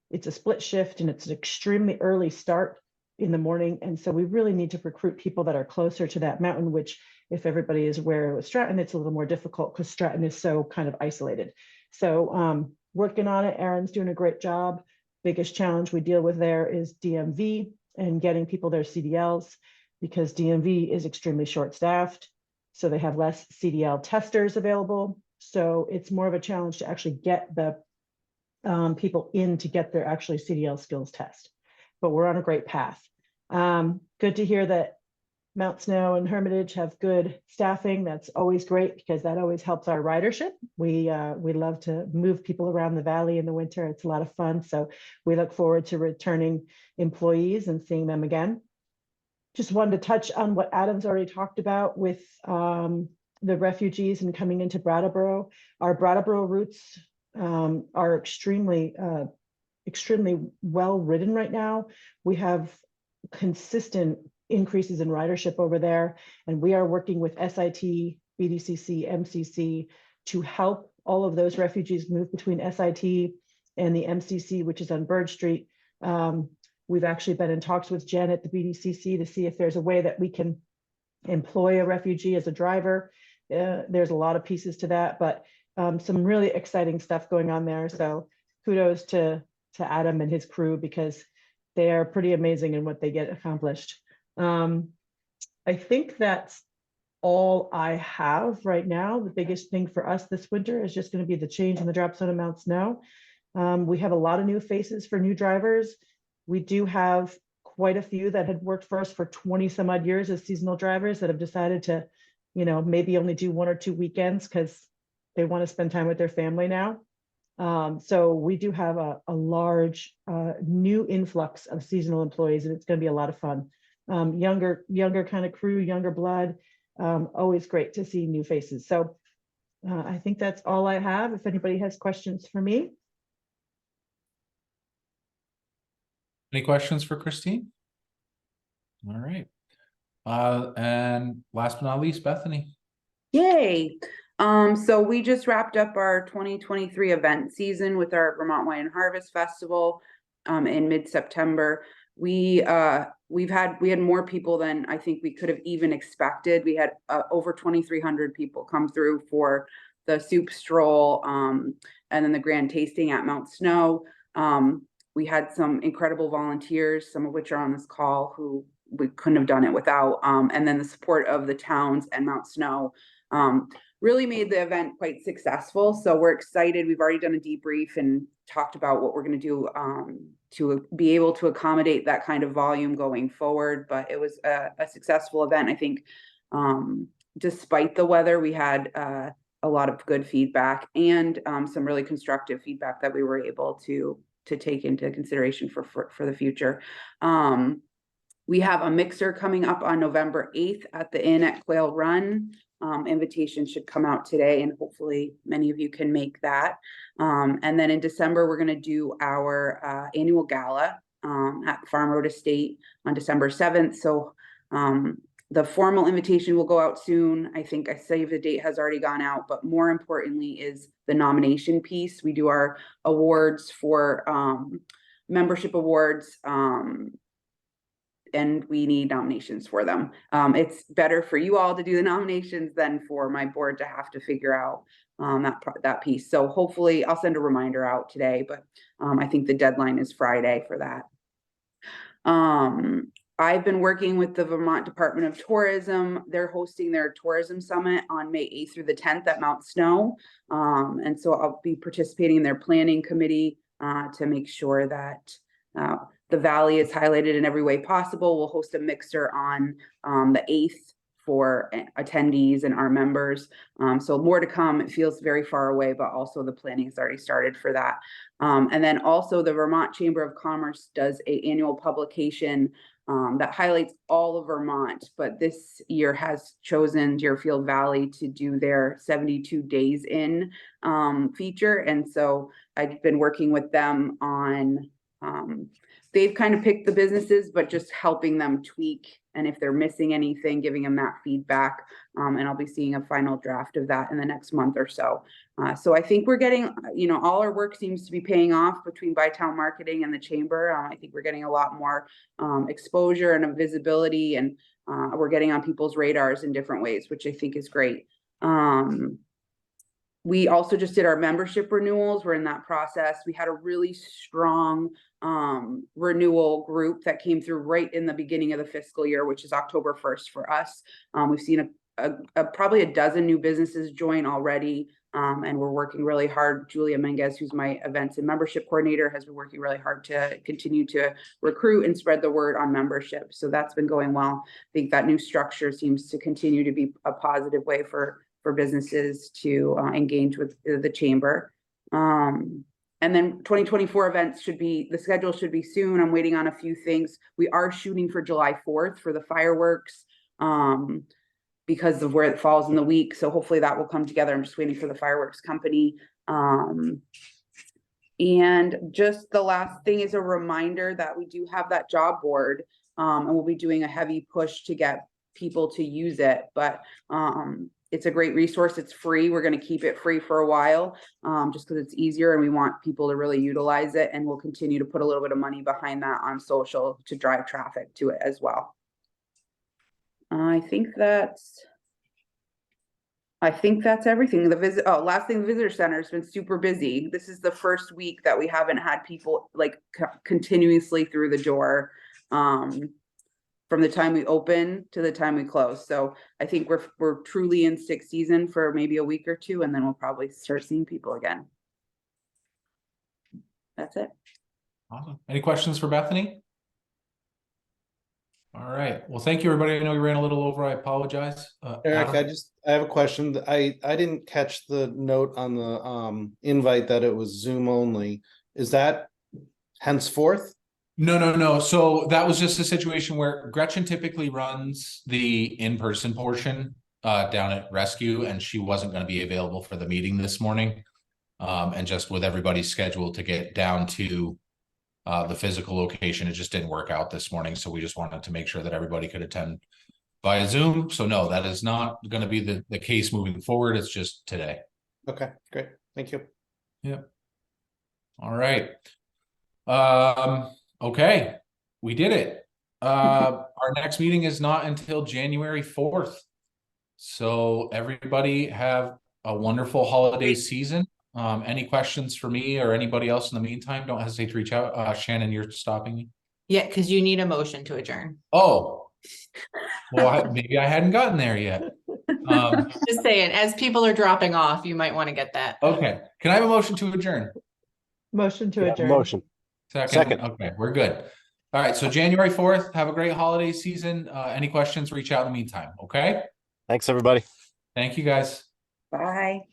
it's a split shift, and it's an extremely early start in the morning. And so we really need to recruit people that are closer to that mountain, which, if everybody is aware with Stratton, it's a little more difficult because Stratton is so kind of isolated. So working on it. Aaron's doing a great job. Biggest challenge we deal with there is DMV and getting people their CDLs, because DMV is extremely short-staffed. So they have less CDL testers available. So it's more of a challenge to actually get the people in to get their actually CDL skills test. But we're on a great path. Good to hear that Mount Snow and Hermitage have good staffing. That's always great because that always helps our ridership. We love to move people around the valley in the winter. It's a lot of fun. So we look forward to returning employees and seeing them again. Just wanted to touch on what Adam's already talked about with the refugees and coming into Brattleboro. Our Brattleboro routes are extremely well ridden right now. We have consistent increases in ridership over there, and we are working with SIT, BDCC, MCC to help all of those refugees move between SIT and the MCC, which is on Bird Street. We've actually been in talks with Jen at the BDCC to see if there's a way that we can employ a refugee as a driver. There's a lot of pieces to that, but some really exciting stuff going on there. So kudos to Adam and his crew, because They are pretty amazing in what they get accomplished. I think that's all I have right now. The biggest thing for us this winter is just going to be the change in the drop zone amount snow. We have a lot of new faces for new drivers. We do have quite a few that had worked for us for 20 some odd years as seasonal drivers that have decided to, maybe only do 1 or 2 weekends because they want to spend time with their family now. So we do have a large new influx of seasonal employees, and it's going to be a lot of fun. Younger kind of crew, younger blood. Always great to see new faces. So I think that's all I have. If anybody has questions for me. Any questions for Christine? All right. And last but not least, Bethany. Yay. So we just wrapped up our 2023 event season with our Vermont Wine and Harvest Festival in mid-September. We had more people than I think we could have even expected. We had over 2,300 people come through for the soup stroll and then the grand tasting at Mount Snow. We had some incredible volunteers, some of which are on this call, who we couldn't have done it without. And then the support of the towns and Mount Snow really made the event quite successful. So we're excited. We've already done a debrief and talked about what we're going to do to be able to accommodate that kind of volume going forward. But it was a successful event. I think despite the weather, we had a lot of good feedback and some really constructive feedback that we were able to take into consideration for the future. We have a mixer coming up on November 8th at the Inn at Quail Run. Invitation should come out today, and hopefully many of you can make that. And then in December, we're going to do our annual gala at Farm Road Estate on December 7th. So the formal invitation will go out soon. I think I say the date has already gone out, but more importantly is the nomination piece. We do our awards for membership awards, and we need nominations for them. It's better for you all to do the nominations than for my board to have to figure out that piece. So hopefully I'll send a reminder out today, but I think the deadline is Friday for that. I've been working with the Vermont Department of Tourism. They're hosting their tourism summit on May 8th through the 10th at Mount Snow. And so I'll be participating in their planning committee to make sure that the Valley is highlighted in every way possible. We'll host a mixer on the 8th for attendees and our members. So more to come. It feels very far away, but also the planning has already started for that. And then also the Vermont Chamber of Commerce does an annual publication that highlights all of Vermont, but this year has chosen Deerfield Valley to do their 72 days in feature. And so I've been working with them on they've kind of picked the businesses, but just helping them tweak. And if they're missing anything, giving them that feedback. And I'll be seeing a final draft of that in the next month or so. So I think we're getting, all our work seems to be paying off between Bytown Marketing and the Chamber. I think we're getting a lot more exposure and visibility, and we're getting on people's radars in different ways, which I think is great. We also just did our membership renewals. We're in that process. We had a really strong renewal group that came through right in the beginning of the fiscal year, which is October 1st for us. We've seen probably a dozen new businesses join already, and we're working really hard. Julia Menges, who's my events and membership coordinator, has been working really hard to continue to recruit and spread the word on membership. So that's been going well. I think that new structure seems to continue to be a positive way for businesses to engage with the chamber. And then 2024 events the schedule should be soon. I'm waiting on a few things. We are shooting for July 4th for the fireworks because of where it falls in the week. So hopefully that will come together. I'm just waiting for the fireworks company. And just the last thing is a reminder that we do have that job board, and we'll be doing a heavy push to get people to use it. But it's a great resource. It's free. We're going to keep it free for a while just because it's easier, and we want people to really utilize it. And we'll continue to put a little bit of money behind that on social to drive traffic to it as well. I think that's I think that's everything. Last thing, the visitor center has been super busy. This is the first week that we haven't had people like continuously through the door. From the time we open to the time we close. So I think we're truly in stick season for maybe a week or two, and then we'll probably start seeing people again. That's it. Awesome. Any questions for Bethany? All right. Well, thank you, everybody. I know we ran a little over. I apologize. Eric, Adam? I have a question. I didn't catch the note on the invite that it was Zoom only. Is that henceforth? No. So that was just a situation where Gretchen typically runs the in-person portion down at Rescue, and she wasn't going to be available for the meeting this morning. And just with everybody's schedule to get down to the physical location, it just didn't work out this morning. So we just wanted to make sure that everybody could attend via Zoom. So no, that is not going to be the case moving forward. It's just today. Okay, great. Thank you. Yeah. All right. Okay, we did it. Our next meeting is not until January 4th. So everybody have a wonderful holiday season. Any questions for me or anybody else in the meantime, don't hesitate to reach out. Shannon, you're stopping me. Yeah, because you need a motion to adjourn. Oh, well, maybe I hadn't gotten there yet. Just saying, as people are dropping off, you might want to get that. Okay, can I have a motion to adjourn? Motion to adjourn. Motion. Second. Okay, we're good. All right, so January 4th, have a great holiday season. Any questions, reach out in the meantime, okay? Thanks, everybody. Thank you, guys. Bye.